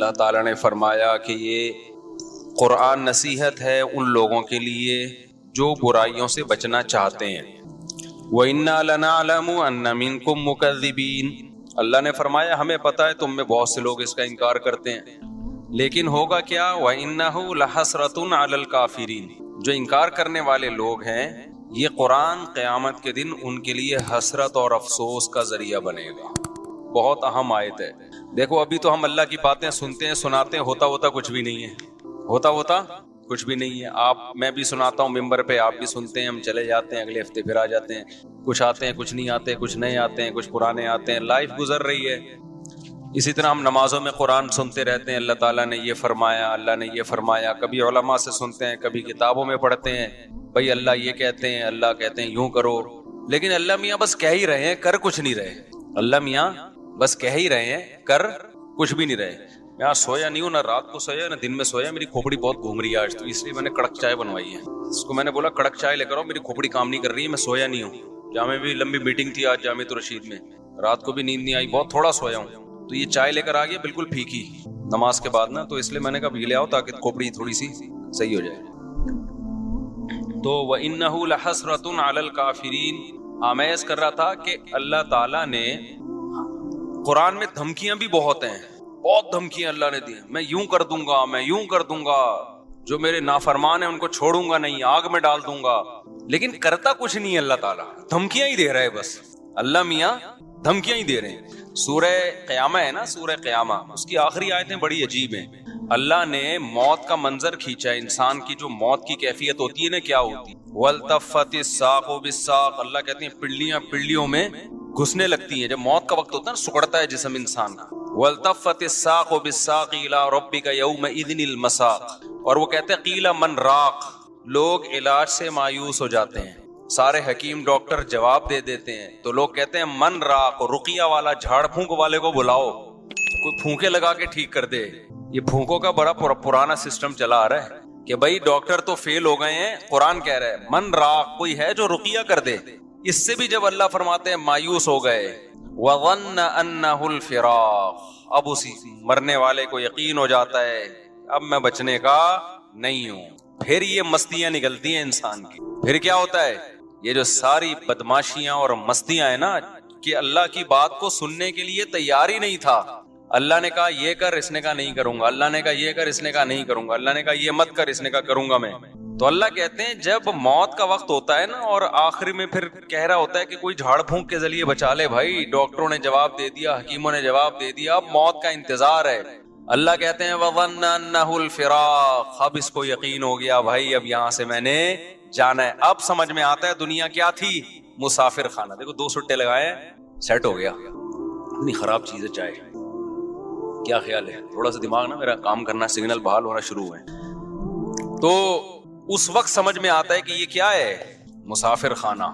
اللہ تعالیٰ نے فرمایا کہ یہ قرآن نصیحت ہے ان لوگوں کے لیے جو برائیوں سے بچنا چاہتے ہیں۔ وَإِنَّا لَنَعْلَمُ أَنَّ مِنكُم مُّكَذِّبِينَ، اللہ نے فرمایا ہمیں پتہ ہے تم میں بہت سے لوگ اس کا انکار کرتے ہیں، لیکن ہوگا کیا؟ وَإِنَّهُ لَحَسْرَةٌ عَلَى الْكَافِرِينَ، جو انکار کرنے والے لوگ ہیں یہ قرآن قیامت کے دن ان کے لیے حسرت اور افسوس کا ذریعہ بنے گا۔ بہت اہم آیت ہے۔ دیکھو ابھی تو ہم اللہ کی باتیں سنتے ہیں سناتے ہیں، ہوتا کچھ بھی نہیں ہے، ہوتا کچھ بھی نہیں ہے۔ میں بھی سناتا ہوں ممبر پہ، آپ بھی سنتے ہیں، ہم چلے جاتے ہیں، اگلے ہفتے پھر آ جاتے ہیں، کچھ آتے ہیں کچھ نہیں آتے، کچھ نئے آتے ہیں کچھ پرانے آتے ہیں، لائف گزر رہی ہے۔ اسی طرح ہم نمازوں میں قرآن سنتے رہتے ہیں، اللہ تعالیٰ نے یہ فرمایا، اللہ نے یہ فرمایا، کبھی علماء سے سنتے ہیں، کبھی کتابوں میں پڑھتے ہیں، بھائی اللہ یہ کہتے ہیں، اللہ کہتے ہیں یوں کرو، لیکن اللہ میاں بس کہہ ہی رہے ہیں، کر کچھ نہیں رہے۔ اللہ میاں بس کہہ ہی رہے ہیں، کر کچھ بھی نہیں رہے۔ میں آج سویا نہیں ہوں، نہ رات کو سویا نہ دن میں سویا، میری کھوپڑی بہت گھوم رہی ہے آج، تو اس لیے میں نے کڑک چائے بنوائی ہے۔ اس کو میں نے بولا کڑک چائے لے کر آؤ، میری کھوپڑی کام نہیں کر رہی ہے، میں سویا نہیں ہوں۔ جامع بھی لمبی میٹنگ تھی آج جامعۃ الرشید میں، رات کو بھی نیند نہیں آئی، بہت تھوڑا سویا ہوں، تو یہ چائے لے کر آ گیا بالکل پھیکی نماز کے بعد نا، تو اس لیے میں نے کہا لے آؤ تاکہ کھوپڑی تھوڑی سی صحیح ہو جائے۔ تو وَإِنَّهُ لَحَسْرَةٌ عَلَى الْكَافِرِينَ، آمیز کر رہا تھا کہ اللہ تعالیٰ نے قرآن میں دھمکیاں بھی بہت ہیں، بہت دھمکیاں اللہ نے دی ہیں، میں یوں کر دوں گا، میں یوں کر دوں گا، جو میرے نافرمان ہیں ان کو چھوڑوں گا نہیں، آگ میں ڈال دوں گا، لیکن کرتا کچھ نہیں ہے اللہ تعالیٰ، دھمکیاں ہی دے رہا ہے بس، اللہ میاں دھمکیاں ہی دے رہے ہیں۔ سورہ قیامہ ہے نا، سورہ قیامہ، اس کی آخری آیتیں بڑی عجیب ہیں۔ اللہ نے موت کا منظر کھینچا ہے، انسان کی جو موت کی کیفیت ہوتی ہے نا کیا ہوتی ہے، وَالْتَفَّتِ السَّاقُ بِالسَّاقِ، اللہ کہتے ہیں پنڈلیاں پنڈلیوں میں گھسنے لگتی ہیں، جب موت کا وقت ہوتا ہے نا سکڑتا ہے جسم انسان کا۔ وَالْتَفَّتِ السَّاقُ بِالسَّاقِ إِلَىٰ رَبِّكَ يَوْمَئِذٍ الْمَسَاقُ، اور وہ کہتے ہیں قِيلَ مَنْ رَاقٍ، لوگ علاج سے مایوس ہو جاتے ہیں، سارے حکیم ڈاکٹر جواب دے دیتے ہیں، تو لوگ کہتے ہیں من راق، رقیہ والا جھاڑ پھونک والے کو بلاؤ، کوئی پھونکے لگا کے ٹھیک کر دے۔ یہ پھونکوں کا بڑا پرانا سسٹم چلا آ رہا ہے کہ بھائی ڈاکٹر تو فیل ہو گئے ہیں، قرآن کہہ رہا ہے من راق، کوئی ہے جو رقیہ کر دے۔ اس سے بھی جب اللہ فرماتے ہیں مایوس ہو گئے، وَظَنَّ أَنَّهُ الْفِرَاقُ، اب اسی مرنے والے کو یقین ہو جاتا ہے اب میں بچنے کا نہیں ہوں۔ پھر یہ مستیاں نکلتی ہیں انسان کی، پھر کیا ہوتا ہے، یہ جو ساری بدماشیاں اور مستیاں ہیں نا، کہ اللہ کی بات کو سننے کے لیے تیار ہی نہیں تھا، اللہ نے کہا یہ کر، اس نے کہا نہیں کروں گا، اللہ نے کہا یہ کر، اس نے کہا نہیں کروں گا، اللہ نے کہا یہ مت کر، اس نے کہا کروں گا میں۔ تو اللہ کہتے ہیں جب موت کا وقت ہوتا ہے نا، اور آخر میں پھر کہہ رہا ہوتا ہے کہ کوئی جھاڑ پھونک کے ذریعے بچا لے، بھائی ڈاکٹروں نے جواب دے دیا، حکیموں نے جواب دے دیا، اب موت کا انتظار ہے۔ اللہ کہتے ہیں وَظَنَّ أَنَّهُ الْفِرَاقُ، اب اس کو یقین ہو گیا بھائی اب یہاں سے میں نے جانا ہے۔ اب سمجھ میں آتا ہے دنیا کیا تھی، مسافر خانہ۔ دیکھو 2 سٹے لگائے سیٹ ہو گیا، اتنی خراب چیز ہے چائے۔ کیا خیال ہے، تھوڑا سا دماغ نا میرا کام کرنا، سگنل بحال ہونا شروع ہوئے، تو اس وقت سمجھ میں آتا ہے کہ یہ کیا ہے، مسافر خانہ،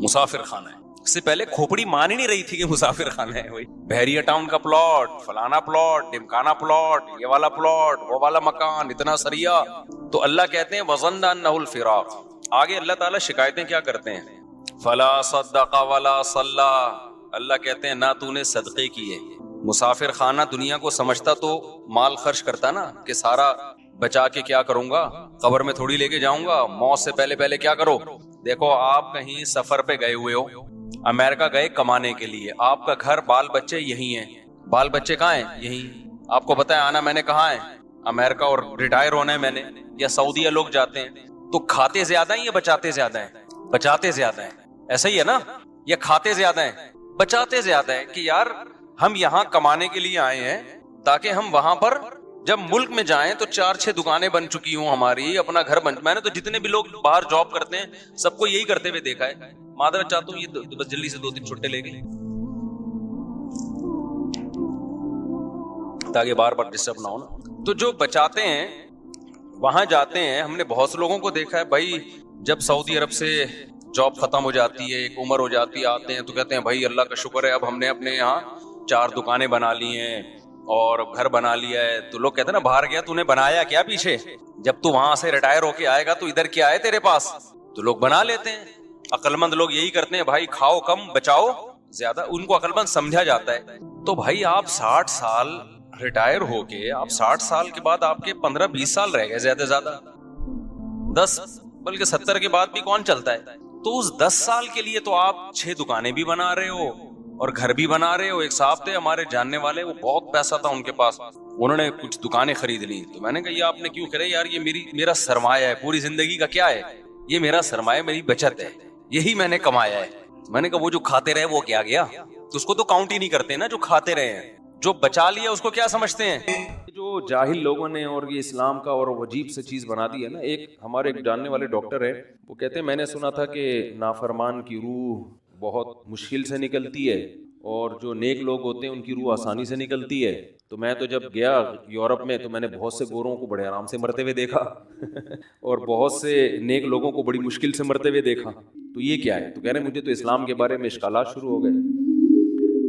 مسافر خانہ ہے۔ اس سے پہلے کھوپڑی مان ہی نہیں رہی تھی کہ مسافر خانہ ہے، وہی بحریہ ٹاؤن کا پلاٹ، فلانا پلاٹ، ڈمکانا پلاٹ، یہ والا پلاٹ، وہ والا مکان، اتنا سریا۔ تو اللہ کہتے ہیں وَظَنَّ أَنَّهُ الْفِرَاقُ۔ آگے اللہ تعالیٰ شکایتیں کیا کرتے ہیں، فَلَا صَدَّقَ وَلَا صَلَّى، اللہ کہتے ہیں نہ تو نے صدقے کیے۔ مسافر خانہ دنیا کو سمجھتا تو مال خرچ کرتا نا، کہ سارا بچا کے کیا کروں گا، قبر میں تھوڑی لے کے جاؤں گا، موت سے پہلے پہلے کیا کرو۔ دیکھو آپ کہیں سفر پہ گئے ہوئے ہو، امریکہ گئے کمانے کے لیے، آپ کا گھر بال بچے یہی ہیں، بال بچے کہاں ہیں، یہی، آپ کو پتہ ہے آنا میں نے کہاں ہے، امریکہ، اور ریٹائر ہونا ہے میں نے، یا سعودیہ لوگ جاتے ہیں، تو کھاتے زیادہ ہیں یا بچاتے زیادہ ہیں، بچاتے زیادہ ہیں، ایسا ہی ہے نا، یا کھاتے زیادہ ہیں، بچاتے زیادہ ہیں، کہ یار ہم یہاں کمانے کے لیے آئے ہیں تاکہ ہم وہاں پر جب ملک میں جائیں تو 4-6 دکانیں بن چکی ہوں ہماری، اپنا گھر بن، میں نے تو جتنے بھی لوگ باہر جاب کرتے ہیں سب کو یہی کرتے ہوئے دیکھا ہے۔ معذرت چاہتا ہوں یہ بس جلدی سے 2-3 چھٹے لے گئے تاکہ بار بار ڈسٹرب نہ ہو نا۔ تو جو بچاتے ہیں وہاں جاتے ہیں، ہم نے بہت سے لوگوں کو دیکھا ہے بھائی، جب سعودی عرب سے جاب ختم ہو جاتی ہے، ایک عمر ہو جاتی ہے، آتے ہیں تو کہتے ہیں بھائی اللہ کا شکر ہے اب ہم نے اپنے یہاں 4 دکانیں بنا لی ہیں اور گھر بنا لیا ہے۔ تو لوگ کہتے ہیں نا باہر گیا تو نے بنایا کیا پیچھے، جب تو وہاں سے ریٹائر ہو کے آئے گا تو ادھر کیا ہے تیرے پاس، تو لوگ بنا لیتے ہیں۔ عقل مند لوگ یہی کرتے ہیں بھائی، کھاؤ کم بچاؤ زیادہ، ان کو عقل مند سمجھا جاتا ہے۔ تو بھائی آپ 60 سال ریٹائر ہو کے آپ 60 سال کے بعد آپ کے 15-20 سال رہ گئے زیادہ زیادہ، 10 بلکہ 70 کے بعد بھی کون چلتا ہے؟ تو اس 10 سال کے لیے تو آپ 6 دکانیں بھی بنا رہے ہو اور گھر بھی بنا رہے ہو. ایک صاحب تھے ہمارے جاننے والے، وہ بہت پیسہ تھا ان کے پاس، انہوں نے کچھ دکانیں خرید لی. تو میں نے کہا یہ آپ نے کیوں خریدا؟ یار یہ میرا سرمایہ ہے، پوری زندگی کا کیا ہے یہ میرا سرمایہ، میری بچت ہے، یہی میں نے کمایا ہے. میں نے کہا وہ جو کھاتے رہے وہ کیا گیا؟ تو اس کو تو کاؤنٹ ہی نہیں کرتے نا جو کھاتے رہے ہیں، جو بچا لیا اس کو کیا سمجھتے ہیں؟ جو جاہل لوگوں نے اور یہ اسلام کا اور عجیب سے چیز بنا دی ہے نا. ہمارے ایک جاننے والے ڈاکٹر ہیں، وہ کہتے ہیں میں نے سنا تھا کہ نافرمان کی روح بہت مشکل سے نکلتی ہے اور جو نیک لوگ ہوتے ہیں ان کی روح آسانی سے نکلتی ہے. تو میں تو جب گیا یورپ میں تو میں نے بہت سے گوروں کو بڑے آرام سے مرتے ہوئے دیکھا اور بہت سے نیک لوگوں کو بڑی مشکل سے مرتے ہوئے دیکھا. تو یہ کیا ہے؟ تو کہہ رہے ہیں مجھے تو اسلام کے بارے میں اشکالات شروع ہو گئے.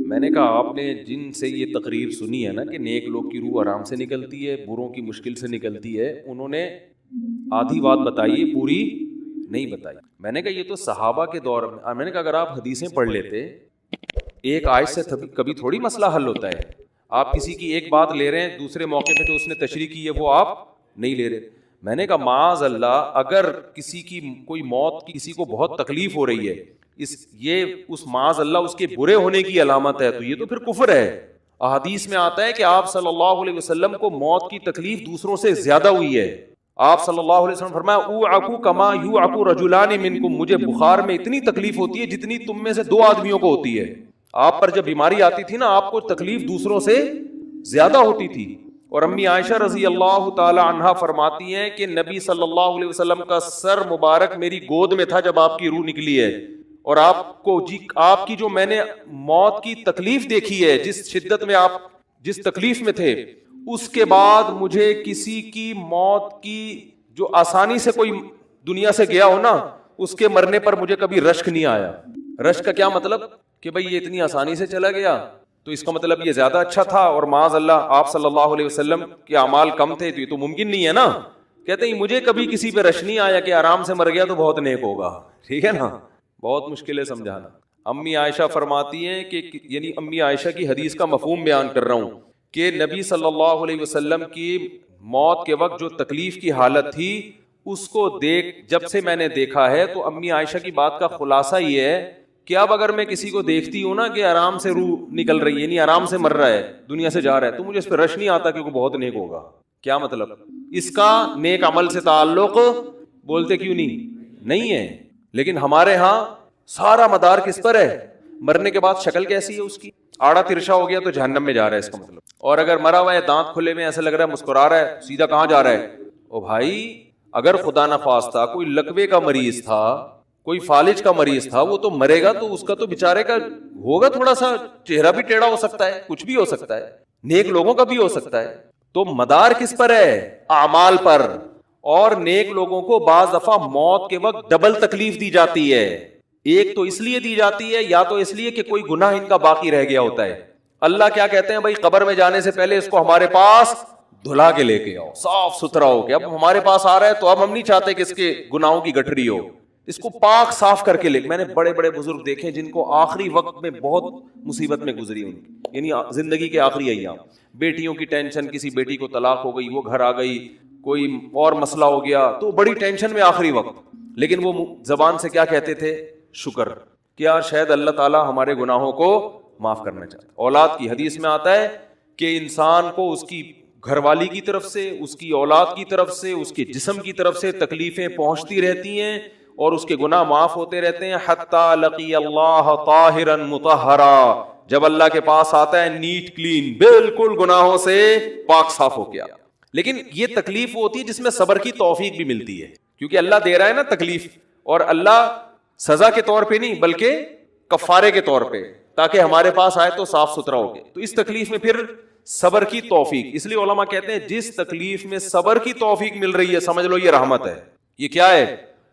میں نے کہا آپ نے جن سے یہ تقریر سنی ہے نا کہ نیک لوگ کی روح آرام سے نکلتی ہے، بروں کی مشکل سے نکلتی ہے، انہوں نے آدھی بات بتائی، پوری نہیں بتائی. میں نے کہا یہ تو صحابہ کے دور میں نے کہا اگر آپ حدیثیں پڑھ لیتے، ایک آیت سے کبھی تھوڑی مسئلہ حل ہوتا ہے. آپ کسی کی ایک بات لے رہے ہیں، دوسرے موقع پہ جو اس نے تشریح کی ہے وہ آپ نہیں لے رہے. میں نے کہا معاذ اللہ، اگر کسی کی کوئی موت کی کسی کو بہت تکلیف ہو رہی ہے، یہ اس معاذ اللہ اس کے برے ہونے کی علامت ہے، تو یہ تو پھر کفر ہے. احادیث میں آتا ہے کہ آپ صلی اللہ علیہ وسلم کو موت کی تکلیف دوسروں سے زیادہ ہوئی ہے. آپ صلی اللہ علیہ وسلم فرمایا اوعکو کما یوعکو رجلان منکم، مجھے بخار میں اتنی تکلیف ہوتی ہے جتنی تم میں سے 2 آدمیوں کو ہوتی ہے. آپ پر جب بیماری آتی تھی نا، آپ کو تکلیف دوسروں سے زیادہ ہوتی تھی. اور امی عائشہ رضی اللہ تعالی عنہا فرماتی ہیں کہ نبی صلی اللہ علیہ وسلم کا سر مبارک میری گود میں تھا جب آپ کی روح نکلی ہے، اور آپ کی جو میں نے موت کی تکلیف دیکھی ہے، جس شدت میں آپ جس تکلیف میں تھے، اس کے بعد مجھے کسی کی موت کی جو آسانی سے کوئی دنیا سے گیا ہو نا، اس کے مرنے پر مجھے کبھی رشک نہیں آیا. رشک کا کیا مطلب؟ کہ بھئی یہ اتنی آسانی سے چلا گیا تو اس کا مطلب یہ زیادہ اچھا تھا، اور معاذ اللہ آپ صلی اللہ علیہ وسلم کے اعمال کم تھے، تو یہ تو ممکن نہیں ہے نا. کہتے ہیں مجھے کبھی کسی پہ رش نہیں آیا کہ آرام سے مر گیا تو بہت نیک ہوگا. ٹھیک ہے نا، بہت مشکل ہے سمجھانا. امی عائشہ فرماتی ہیں کہ یعنی امی عائشہ کی حدیث کا مفہوم بیان کر رہا ہوں کہ نبی صلی اللہ علیہ وسلم کی موت کے وقت جو تکلیف کی حالت تھی، اس کو جب سے میں نے دیکھا ہے، تو امی عائشہ کی بات کا خلاصہ یہ ہے کہ اب اگر میں کسی کو دیکھتی ہوں نا کہ آرام سے روح نکل رہی ہے، یعنی آرام سے مر رہا ہے، دنیا سے جا رہا ہے، تو مجھے اس پہ رش نہیں آتا کہ وہ بہت نیک ہوگا. کیا مطلب؟ اس کا نیک عمل سے تعلق بولتے کیوں نہیں ہے. لیکن ہمارے ہاں سارا مدار کس پر ہے؟ مرنے کے بعد شکل کیسی ہے اس کی؟ آڑا ترشا ہو گیا تو جہنم میں جا رہا ہے اس کا مطلب. اور اگر مرا ہوا ہے، دانت کھلے میں، ایسا لگ رہا ہے مسکرا رہا ہے، سیدھا کہاں جا رہا ہے؟ او بھائی، اگر خدا نخواستہ کوئی لقوے کا مریض تھا، کوئی فالج کا مریض تھا، وہ تو مرے گا تو اس کا تو بیچارے کا ہوگا تھوڑا سا چہرہ بھی ٹیڑھا ہو سکتا ہے، کچھ بھی ہو سکتا ہے، نیک لوگوں کا بھی ہو سکتا ہے. تو مدار کس پر ہے؟ اعمال پر. اور نیک لوگوں کو بعض دفعہ موت کے وقت ڈبل تکلیف دی جاتی ہے. ایک تو اس لیے دی جاتی ہے، یا تو اس لیے کہ کوئی گناہ ان کا باقی رہ گیا ہوتا ہے. اللہ کیا کہتے ہیں؟ بھائی قبر میں جانے سے پہلے اس کو ہمارے پاس دھلا کے لے کے آؤ، صاف ستھرا ہو کے. اب ہمارے پاس آ رہا ہے تو اب ہم نہیں چاہتے کہ اس کے گناہوں کی گٹھری ہو، اس کو پاک صاف کر کے لے. میں نے بڑے بڑے بزرگ دیکھے جن کو آخری وقت میں بہت مصیبت میں گزری ان کی، یعنی زندگی کے آخری ایام، بیٹیوں کی ٹینشن، کسی بیٹی کو طلاق ہو گئی، وہ گھر آ گئی، کوئی اور مسئلہ ہو گیا، تو بڑی ٹینشن میں آخری وقت. لیکن وہ زبان سے کیا کہتے تھے؟ شکر. کیا شاید اللہ تعالیٰ ہمارے گناہوں کو معاف کرنا چاہتا ہے. اولاد کی حدیث میں آتا ہے کہ انسان کو اس کی گھر والی کی طرف سے، اس کی اولاد کی طرف سے، اس کے جسم کی طرف سے تکلیفیں پہنچتی رہتی ہیں اور اس کے گناہ معاف ہوتے رہتے ہیں، حتی لقی اللہ طاہرا مطہرا، جب اللہ کے پاس آتا ہے نیٹ کلین، بالکل گناہوں سے پاک صاف ہو گیا. لیکن یہ تکلیف ہوتی ہے جس میں صبر کی توفیق بھی ملتی ہے، کیونکہ اللہ دے رہا ہے نا تکلیف، اور اللہ سزا کے طور پہ نہیں بلکہ کفارے کے طور پہ، تاکہ ہمارے پاس آئے تو صاف ستھرا ہو گئے. تو اس تکلیف میں پھر صبر کی توفیق، اس لیے علماء کہتے ہیں جس تکلیف میں صبر کی توفیق مل رہی ہے سمجھ لو یہ رحمت ہے. یہ کیا ہے؟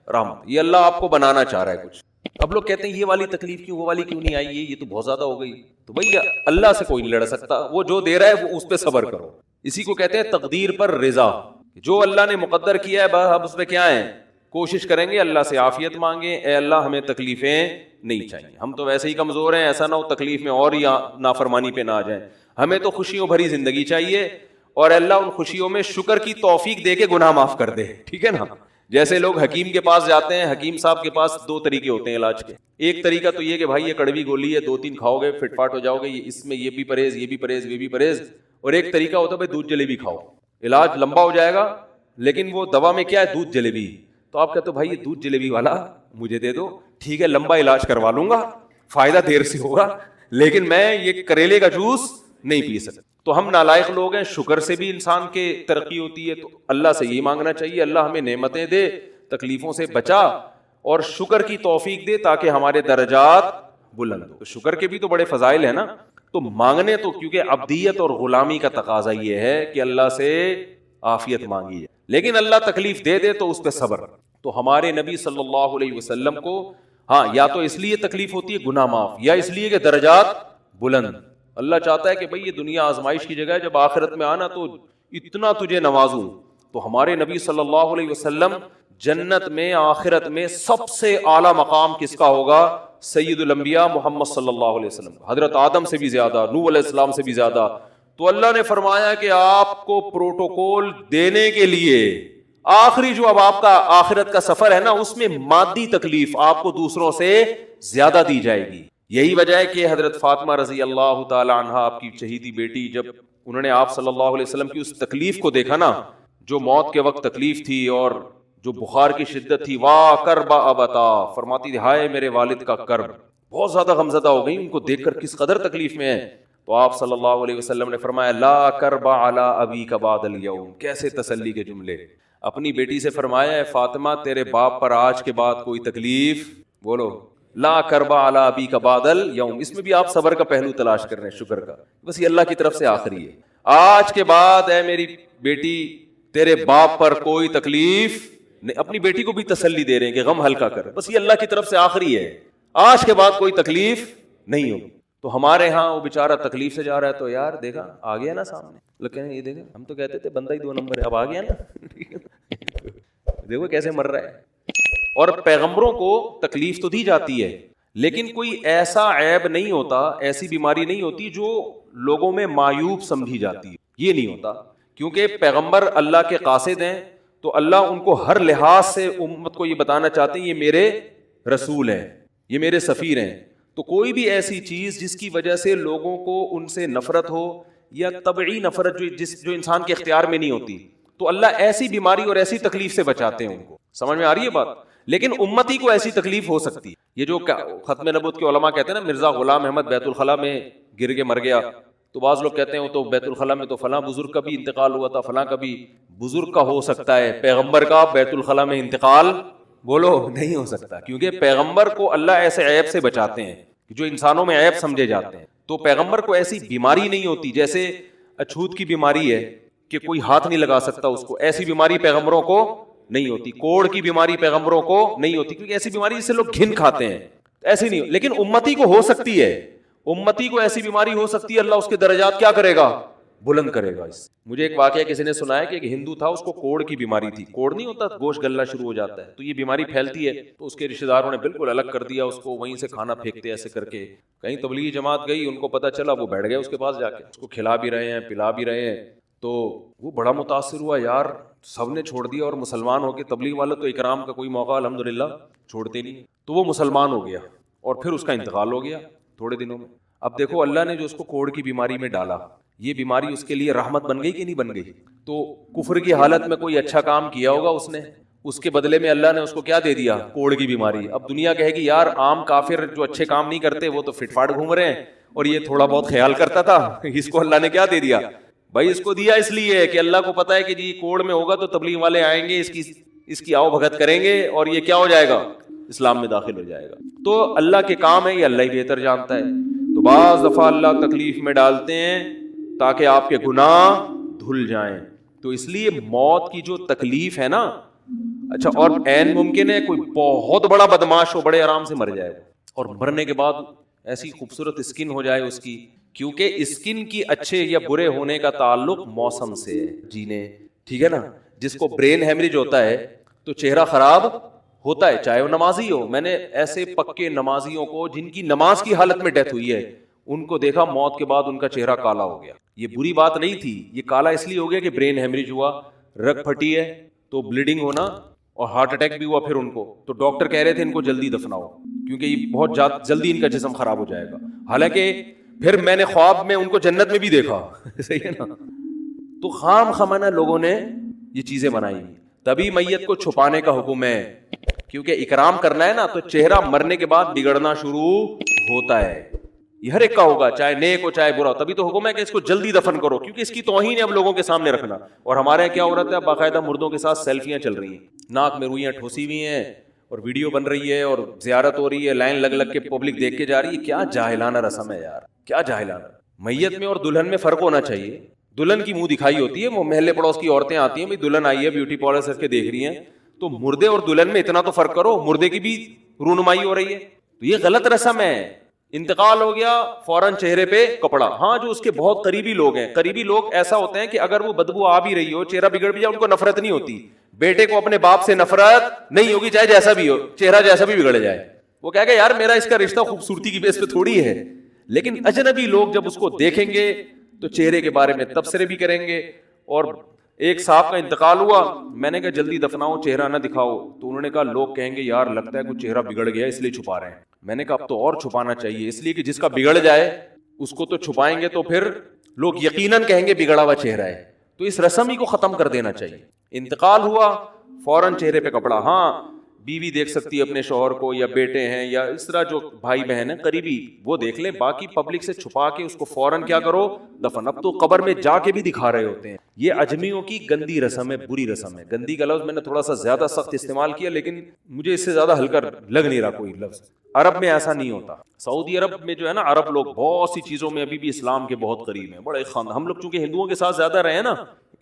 رحمت. یہ اللہ آپ کو بنانا چاہ رہا ہے کچھ. اب لوگ کہتے ہیں یہ والی تکلیف کیوں، وہ والی کیوں نہیں آئی، یہ تو بہت زیادہ ہو گئی. تو بھائی اللہ سے کوئی نہیں لڑ سکتا، وہ جو دے رہا ہے وہ اس پہ صبر کرو. اسی کو کہتے ہیں تقدیر پر رضا. جو اللہ نے مقدر کیا ہے بس اب اس پہ کیا ہے؟ کوشش کریں گے، اللہ سے عافیت مانگیں، اے اللہ ہمیں تکلیفیں نہیں چاہیے، ہم تو ویسے ہی کمزور ہیں، ایسا نہ ہو تکلیف میں اور یا نافرمانی پہ نہ آ جائیں. ہمیں تو خوشیوں بھری زندگی چاہیے اور اللہ ان خوشیوں میں شکر کی توفیق دے کے گناہ معاف کر دے, ٹھیک ہے نا. جیسے لوگ حکیم کے پاس جاتے ہیں, حکیم صاحب کے پاس دو طریقے ہوتے ہیں علاج کے. ایک طریقہ تو یہ کہ بھائی یہ کڑوی گولی ہے, 2-3 کھاؤ گے فٹ فاٹ ہو جاؤ گے, اس میں یہ بھی پرہیز, یہ بھی پرہیز, یہ بھی پرہیز. اور ایک طریقہ ہوتا ہے بھائی دودھ جلیبی کھاؤ, علاج لمبا ہو جائے گا لیکن وہ دوا میں کیا ہے, دودھ جلیبی. تو آپ کہتے ہو بھائی یہ دودھ جلیبی والا مجھے دے دو, ٹھیک ہے لمبا علاج کروا لوں گا, فائدہ دیر سے ہوگا, لیکن میں یہ کریلے کا جوس نہیں پی سکتا. تو ہم نالائق لوگ ہیں, شکر سے بھی انسان کے ترقی ہوتی ہے. تو اللہ سے یہ مانگنا چاہیے اللہ ہمیں نعمتیں دے, تکلیفوں سے بچا اور شکر کی توفیق دے تاکہ ہمارے درجات بلند ہو. تو شکر کے بھی تو بڑے فضائل ہیں نا. تو مانگنے تو کیونکہ عبدیت اور غلامی کا تقاضا یہ ہے کہ اللہ سے عافیت مانگی ہے, لیکن اللہ تکلیف دے دے تو اس پہ صبر. تو ہمارے نبی صلی اللہ علیہ وسلم کو ہاں یا تو اس لیے تکلیف ہوتی ہے گناہ معاف, یا اس لیے کہ درجات بلند. اللہ چاہتا ہے کہ بھئی یہ دنیا آزمائش کی جگہ ہے, جب آخرت میں آنا تو اتنا تجھے نوازوں. تو ہمارے نبی صلی اللہ علیہ وسلم جنت میں آخرت میں سب سے اعلیٰ مقام کس کا ہوگا, سید الانبیاء محمد صلی اللہ علیہ وسلم, حضرت آدم سے بھی زیادہ, نوح علیہ السلام سے بھی زیادہ. تو اللہ نے فرمایا کہ آپ کو پروٹوکول دینے کے لیے آخری جو اب آپ کا آخرت کا سفر ہے نا, اس میں مادی تکلیف آپ کو دوسروں سے زیادہ دی جائے گی. یہی وجہ ہے کہ حضرت فاطمہ رضی اللہ تعالی عنہا آپ کی چہیتی بیٹی, جب انہوں نے آپ صلی اللہ علیہ وسلم کی اس تکلیف کو دیکھا نا, جو موت کے وقت تکلیف تھی اور جو بخار کی شدت تھی, واہ کرب ابتا, فرماتی تھی ہائے میرے والد کا کرب. بہت زیادہ غمزدہ ہو گئی ان کو دیکھ کر کس قدر تکلیف میں ہے. تو آپ صلی اللہ علیہ وسلم نے فرمایا لا کرب علی ابیک بعد اليوم. کیسے تسلی کے جملے. اپنی بیٹی سے فرمایا ہے فاطمہ تیرے باپ پر آج کے بعد کوئی تکلیف, بولو لا کرب علی ابیک بعد اليوم. اس میں بھی آپ صبر کا پہلو تلاش کر رہے ہیں, شکر کا. بس یہ اللہ کی طرف سے آخری ہے. آج کے بعد اے میری بیٹی تیرے باپ پر کوئی تکلیف نہیں. اپنی بیٹی کو بھی تسلی دے رہے ہیں کہ غم ہلکا کر, بس یہ اللہ کی طرف سے آخری ہے, آج کے بعد کوئی تکلیف نہیں ہوگی. تو ہمارے ہاں وہ بیچارہ تکلیف سے جا رہا ہے, تو یار دیکھا آ گیا نا سامنے, لیکن یہ دیکھا ہم تو کہتے تھے بندہ ہی 2 نمبر ہے, اب آ گیا نا, دیکھو کیسے مر رہا ہے. اور پیغمبروں کو تکلیف تو دی جاتی ہے, لیکن کوئی ایسا عیب نہیں ہوتا, ایسی بیماری نہیں ہوتی جو لوگوں میں معیوب سمجھی جاتی ہے, یہ نہیں ہوتا. کیونکہ پیغمبر اللہ کے قاصد ہیں, تو اللہ ان کو ہر لحاظ سے امت کو یہ بتانا چاہتے ہیں یہ میرے رسول ہیں, یہ میرے سفیر ہیں. تو کوئی بھی ایسی چیز جس کی وجہ سے لوگوں کو ان سے نفرت ہو, یا طبعی نفرت جو انسان کے اختیار میں نہیں ہوتی, تو اللہ ایسی بیماری اور ایسی تکلیف سے بچاتے ہیں ان کو. سمجھ میں آ رہی ہے بات. لیکن امتی کو ایسی تکلیف ہو سکتی ہے. یہ جو ختم نبوت کے علماء کہتے ہیں نا مرزا غلام احمد بیت الخلاء میں گر کے مر گیا, تو بعض لوگ کہتے ہیں وہ تو بیت الخلاء میں تو فلاں بزرگ کا بھی انتقال ہوا تھا, فلاں کا بھی بزرگ کا ہو سکتا ہے, پیغمبر کا بیت الخلاء میں انتقال بولو نہیں ہو سکتا. کیونکہ پیغمبر کو اللہ ایسے عیب سے بچاتے ہیں جو انسانوں میں عیب سمجھے جاتے ہیں. تو پیغمبر کو ایسی بیماری نہیں ہوتی, جیسے اچھوت کی بیماری ہے کہ کوئی ہاتھ نہیں لگا سکتا اس کو, ایسی بیماری پیغمبروں کو نہیں ہوتی. کوڑ کی بیماری پیغمبروں کو نہیں ہوتی, کیونکہ ایسی بیماری جس سے لوگ گھن کھاتے ہیں, ایسی نہیں. لیکن امتی کو ہو سکتی ہے, امتی کو ایسی بیماری ہو سکتی ہے, اللہ اس کے درجات کیا کرے گا, بلند کرے گا. مجھے ایک واقعہ کسی نے سنایا کہ ایک ہندو تھا, اس کو کوڑ کی بیماری تھی. کوڑ نہیں ہوتا گوشت گلنا شروع ہو جاتا ہے, تو یہ بیماری پھیلتی ہے. تو اس کے رشتہ داروں نے بالکل الگ کر دیا اس کو, وہیں سے کھانا پھینکتے ایسے کر کے. کہیں تبلیغی جماعت گئی, ان کو پتا چلا, وہ بیٹھ گئے اس کے پاس جا کے, اس کو کھلا بھی رہے ہیں پلا بھی رہے ہیں. تو وہ بڑا متاثر ہوا, یار سب نے چھوڑ دیا اور مسلمان ہو کے, تبلیغ والے تو اکرام کا کوئی موقع الحمدللہ چھوڑتے نہیں. تو وہ مسلمان ہو گیا اور پھر اس کا انتقال ہو گیا تھوڑے دنوں میں. اب دیکھو اللہ نے جو اس کو کوڑ کی بیماری میں ڈالا, یہ بیماری اس کے لیے رحمت بن گئی کہ نہیں بن گئی. تو کفر کی حالت میں کوئی اچھا کام کیا ہوگا اس نے, اس کے بدلے میں اللہ نے اس کو کیا دے دیا, کوڑ کی بیماری. اب دنیا کہے گی یار عام کافر جو اچھے کام نہیں کرتے وہ تو فٹ فاٹ گھوم رہے ہیں, اور یہ تھوڑا بہت خیال کرتا تھا, اس کو اللہ نے کیا دے دیا. بھائی اس کو دیا اس لیے کہ اللہ کو پتا ہے کہ جی کوڑ میں ہوگا تو تبلیغ والے آئیں گے, اس کی آؤ بھگت کریں گے, اور یہ کیا ہو جائے گا, اسلام میں داخل ہو جائے گا. تو اللہ کے کام ہے, یہ اللہ ہی بہتر جانتا ہے. تو بعض دفعہ اللہ تکلیف میں ڈالتے ہیں تاکہ آپ کے گناہ دھل جائیں. تو اس لیے موت کی جو تکلیف ہے نا, اچھا اور عین ممکن ہے کوئی بہت بڑا بدماش ہو, بڑے آرام سے مر جائے, اور مرنے کے بعد ایسی خوبصورت اسکن ہو جائے اس کی, کیونکہ اسکن کی اچھے یا برے ہونے کا تعلق موسم سے ہے, جینے, ٹھیک ہے نا. جس کو برین ہیمریج ہوتا ہے تو چہرہ خراب ہوتا ہے, چاہے وہ نمازی ہو. میں نے ایسے پکے نمازیوں کو جن کی نماز کی حالت میں ڈیتھ ہوئی ہے, ان کو دیکھا موت کے بعد ان کا چہرہ کالا ہو گیا. یہ بری بات نہیں تھی, یہ کالا اس لیے ہو گیا کہ برین ہیمریج ہوا, رگ پھٹی ہے تو بلیڈنگ ہونا اور ہارٹ اٹیک بھی ہوا پھر ان کو. تو ڈاکٹر کہہ رہے تھے ان کو جلدی دفناؤ کیونکہ یہ بہت جلدی ان کا جسم خراب ہو جائے گا. حالانکہ پھر میں نے خواب میں ان کو جنت میں بھی دیکھا. صحیح ہے نا. تو خام خمانہ لوگوں نے یہ چیزیں بنائی. تبھی میت کو چھپانے کا حکم ہے, کیونکہ اکرام کرنا ہے نا, تو چہرہ مرنے کے بعد بگڑنا شروع ہوتا ہے. یہ ہر ایک کا ہوگا, چاہے نیک ہو چاہے برا. تبھی تو حکم ہے کہ اس کو جلدی دفن کرو, کیونکہ اس کی توہین ہے اب لوگوں کے سامنے رکھنا. اور ہمارے یہاں کیا ہو رہا ہے, باقاعدہ مردوں کے ساتھ سیلفیاں چل رہی ہیں, ناک میں روئیاں ٹھوسی ہوئی ہیں اور ویڈیو بن رہی ہے اور زیارت ہو رہی ہے, لائن لگ لگ کے پبلک دیکھ کے جا رہی ہے. کیا جاہلانہ رسم ہے یار, کیا جاہلانہ. میت میں اور دلہن میں فرق ہونا چاہیے. دلہن کی منہ دکھائی ہوتی ہے, وہ محلے پڑوس کی عورتیں آتی ہیں, بھائی دلہن آئی ہے بیوٹی پارلر سے کے دیکھ رہی ہیں, تو مردے اور دلہن میں اتنا تو فرق کرو, مردے کی بھی رونمائی ہو رہی ہے. تو یہ غلط رسم ہے. انتقال ہو گیا فوراً چہرے پہ کپڑا. ہاں جو اس کے بہت قریبی لوگ ہیں, قریبی لوگ ایسا ہوتے ہیں کہ اگر وہ بدبو آ بھی رہی ہو, چہرہ بگڑ بھی جائے, ان کو نفرت نہیں ہوتی. بیٹے کو اپنے باپ سے نفرت نہیں ہوگی, چاہے جیسا بھی ہو, چہرہ جیسا بھی بگڑ جائے. وہ کہے گا یار میرا اس کا رشتہ خوبصورتی کی بیس پہ تھوڑی ہے. لیکن اجنبی لوگ جب اس کو دیکھیں گے تو چہرے کے بارے میں تبصرے بھی کریں گے. اور ایک صاحب کا انتقال ہوا, میں نے کہا جلدی دفناؤ, چہرہ نہ دکھاؤ. تو انہوں نے کہا لوگ کہیں گے یار لگتا ہے کچھ چہرہ بگڑ گیا اس لیے چھپا رہے ہیں. میں نے کہا اب تو اور چھپانا چاہیے, اس لیے کہ جس کا بگڑ جائے اس کو تو چھپائیں گے تو پھر لوگ یقیناً کہیں گے بگڑا ہوا چہرہ ہے. تو اس رسم ہی کو ختم کر دینا چاہیے. انتقال ہوا فوراً چہرے پہ کپڑا. ہاں بیوی دیکھ سکتی ہے اپنے شوہر کو, یا بیٹے ہیں, یا اس طرح جو بھائی بہن ہیں قریبی, وہ دیکھ لیں. باقی پبلک سے چھپا کے اس کو فوراً کیا کرو, دفن. اب تو قبر میں جا کے بھی دکھا رہے ہوتے ہیں. یہ اجمیوں کی گندی رسم ہے, بری رسم ہے. گندی کا لفظ میں نے تھوڑا سا زیادہ سخت استعمال کیا, لیکن مجھے اس سے زیادہ ہلکا لگ نہیں رہا کوئی لفظ. عرب میں ایسا نہیں ہوتا. سعودی عرب میں جو ہے نا, عرب لوگ بہت سی چیزوں میں ابھی بھی اسلام کے بہت قریب ہیں, بڑے خاندان. ہم لوگ چونکہ ہندوؤں کے ساتھ زیادہ رہے ہیں نا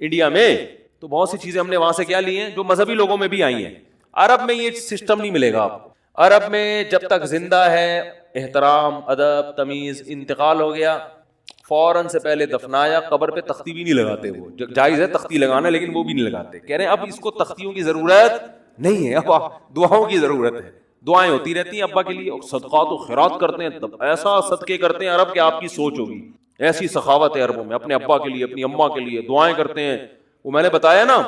انڈیا میں, تو بہت سی چیزیں ہم نے وہاں سے کیا لی ہیں جو مذہبی لوگوں میں بھی آئی ہیں. عرب میں یہ سسٹم نہیں ملے گا آپ کو. عرب میں جب تک زندہ ہے احترام, ادب, تمیز. انتقال ہو گیا فوراً سے پہلے دفنایا, قبر پہ تختی بھی نہیں لگاتے. وہ جائز ہے تختی لگانا, لیکن وہ بھی نہیں لگاتے. کہہ رہے ہیں اب اس کو تختیوں کی ضرورت نہیں ہے, اب دعاؤں کی ضرورت ہے. دعائیں ہوتی رہتی ہیں ابا کے لیے, صدقات و خیرات کرتے ہیں, ایسا صدقے کرتے ہیں عرب کہ آپ کی سوچ ہوگی. ایسی سخاوت ہے عربوں میں, اپنے ابا کے لیے اپنی اماں کے لیے دعائیں کرتے ہیں. وہ میں نے بتایا نا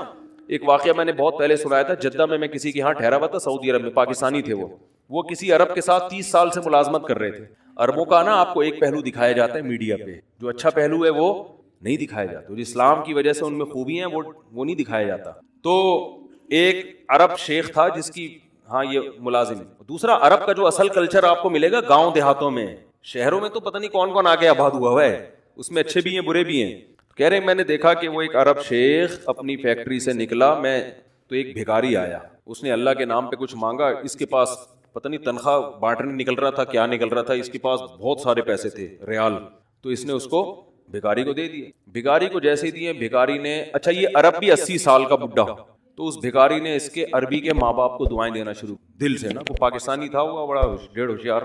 ایک واقعہ میں نے بہت پہلے سنایا تھا, جدہ میں کسی کے یہاں ٹھہرا ہوا تھا سعودی عرب میں, پاکستانی تھے وہ کسی عرب کے ساتھ 30 سال سے ملازمت کر رہے تھے. عربوں کا نا آپ کو ایک پہلو دکھایا جاتا ہے میڈیا پہ, جو اچھا پہلو ہے وہ نہیں دکھایا جاتا, جو اسلام کی وجہ سے ان میں خوبیاں ہیں وہ نہیں دکھایا جاتا. تو ایک عرب شیخ تھا جس کی, ہاں یہ ملازم ہے. دوسرا عرب کا جو اصل کلچر آپ کو ملے گا گاؤں دیہاتوں میں, شہروں میں تو پتہ نہیں کون کون آگے آباد ہوا ہے, اس میں اچھے بھی ہیں برے بھی ہیں. کہہ رہے میں نے دیکھا کہ وہ ایک عرب شیخ اپنی فیکٹری سے نکلا, میں تو ایک بھکاری آیا, اس نے اللہ کے نام پہ کچھ مانگا. اس کے پاس پتہ نہیں تنخواہ بانٹنے نکل رہا تھا, کیا نکل رہا تھا, اس کے پاس بہت سارے پیسے تھے ریال. تو اس نے اس کو بھکاری کو دے دیے. بھکاری کو جیسے ہی دیے, بھکاری نے, اچھا یہ عرب بھی 80 سال کا بڈھا, تو اس بھکاری نے اس کے عربی کے ماں باپ کو دعائیں دینا شروع دل سے نا, وہ پاکستانی تھا, وہ بڑا ڈیڑھ ہوشیار,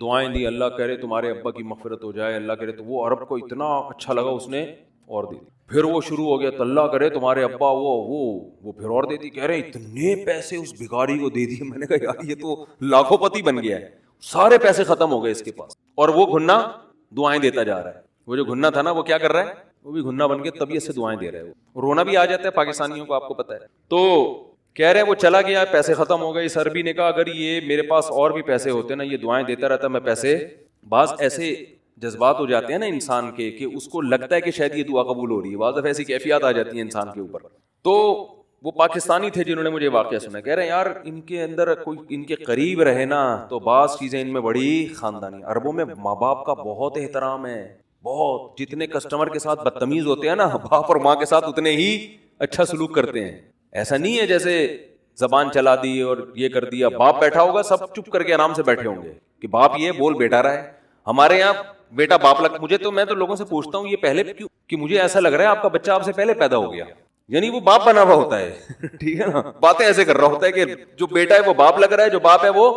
دعائیں دی, اللہ کرے تمہارے ابا کی مغفرت ہو جائے, اللہ کرے. تو وہ عرب کو اتنا اچھا لگا, اس نے اور دے دی. پھر وہ شروع ہو گیا, تو اللہ کرے تمہارے ابا وہ پھر اور دے دی. کہہ رہے اتنے پیسے اس بھکاری کو دے دیے. میں نے کہا یار یہ تو لاکھوں پتی بن گیا ہے, سارے پیسے ختم ہو گئے اس کے پاس, اور وہ گھنا دعائیں دیتا جا رہا ہے. وہ جو گھنا تھا نا وہ کیا کر رہا ہے, وہ بھی گھنا بن کے طبیعت سے دعائیں دے رہا ہے. وہ رونا بھی آ جاتا ہے پاکستانیوں کو, آپ کو پتا ہے. تو کہہ رہے وہ چلا گیا, پیسے ختم ہو گئے. اس عربی نے کہا اگر یہ میرے پاس اور بھی پیسے ہوتے نا, یہ دعائیں دیتا رہتا, میں پیسے. بعض ایسے جذبات ہو جاتے ہیں نا انسان کے کہ اس کو لگتا ہے کہ شاید یہ دعا قبول ہو رہی ہے, بعض دفعہ ایسی کیفیات آ جاتی ہیں انسان کے اوپر. تو وہ پاکستانی تھے جنہوں نے مجھے واقعہ سنا. کہہ رہے ہیں یار ان کے اندر کوئی ان کے قریب رہے نا تو بعض چیزیں ان میں بڑی خاندانی. عربوں میں ماں باپ کا بہت احترام ہے, بہت. جتنے کسٹمر کے ساتھ بدتمیز ہوتے ہیں نا, باپ اور ماں کے ساتھ اتنے ہی اچھا سلوک کرتے ہیں. ایسا نہیں ہے جیسے زبان چلا دی اور یہ کر دیا. باپ بیٹھا ہوگا سب چپ کر کے آرام سے بیٹھے ہوں گے کہ باپ یہ بول بیٹا رہا ہے. ہمارے یہاں بیٹا باپ لگ, مجھے تو, میں تو لوگوں سے پوچھتا ہوں یہ پہلے کیوں, کہ مجھے ایسا لگ رہا ہے آپ کا بچہ آپ سے پہلے پیدا ہو گیا, یعنی وہ باپ بنا ہوا ہوتا ہے. ٹھیک ہے نا, باتیں ایسے کر رہا ہوتا ہے کہ جو بیٹا ہے وہ باپ لگ رہا ہے, جو باپ ہے وہ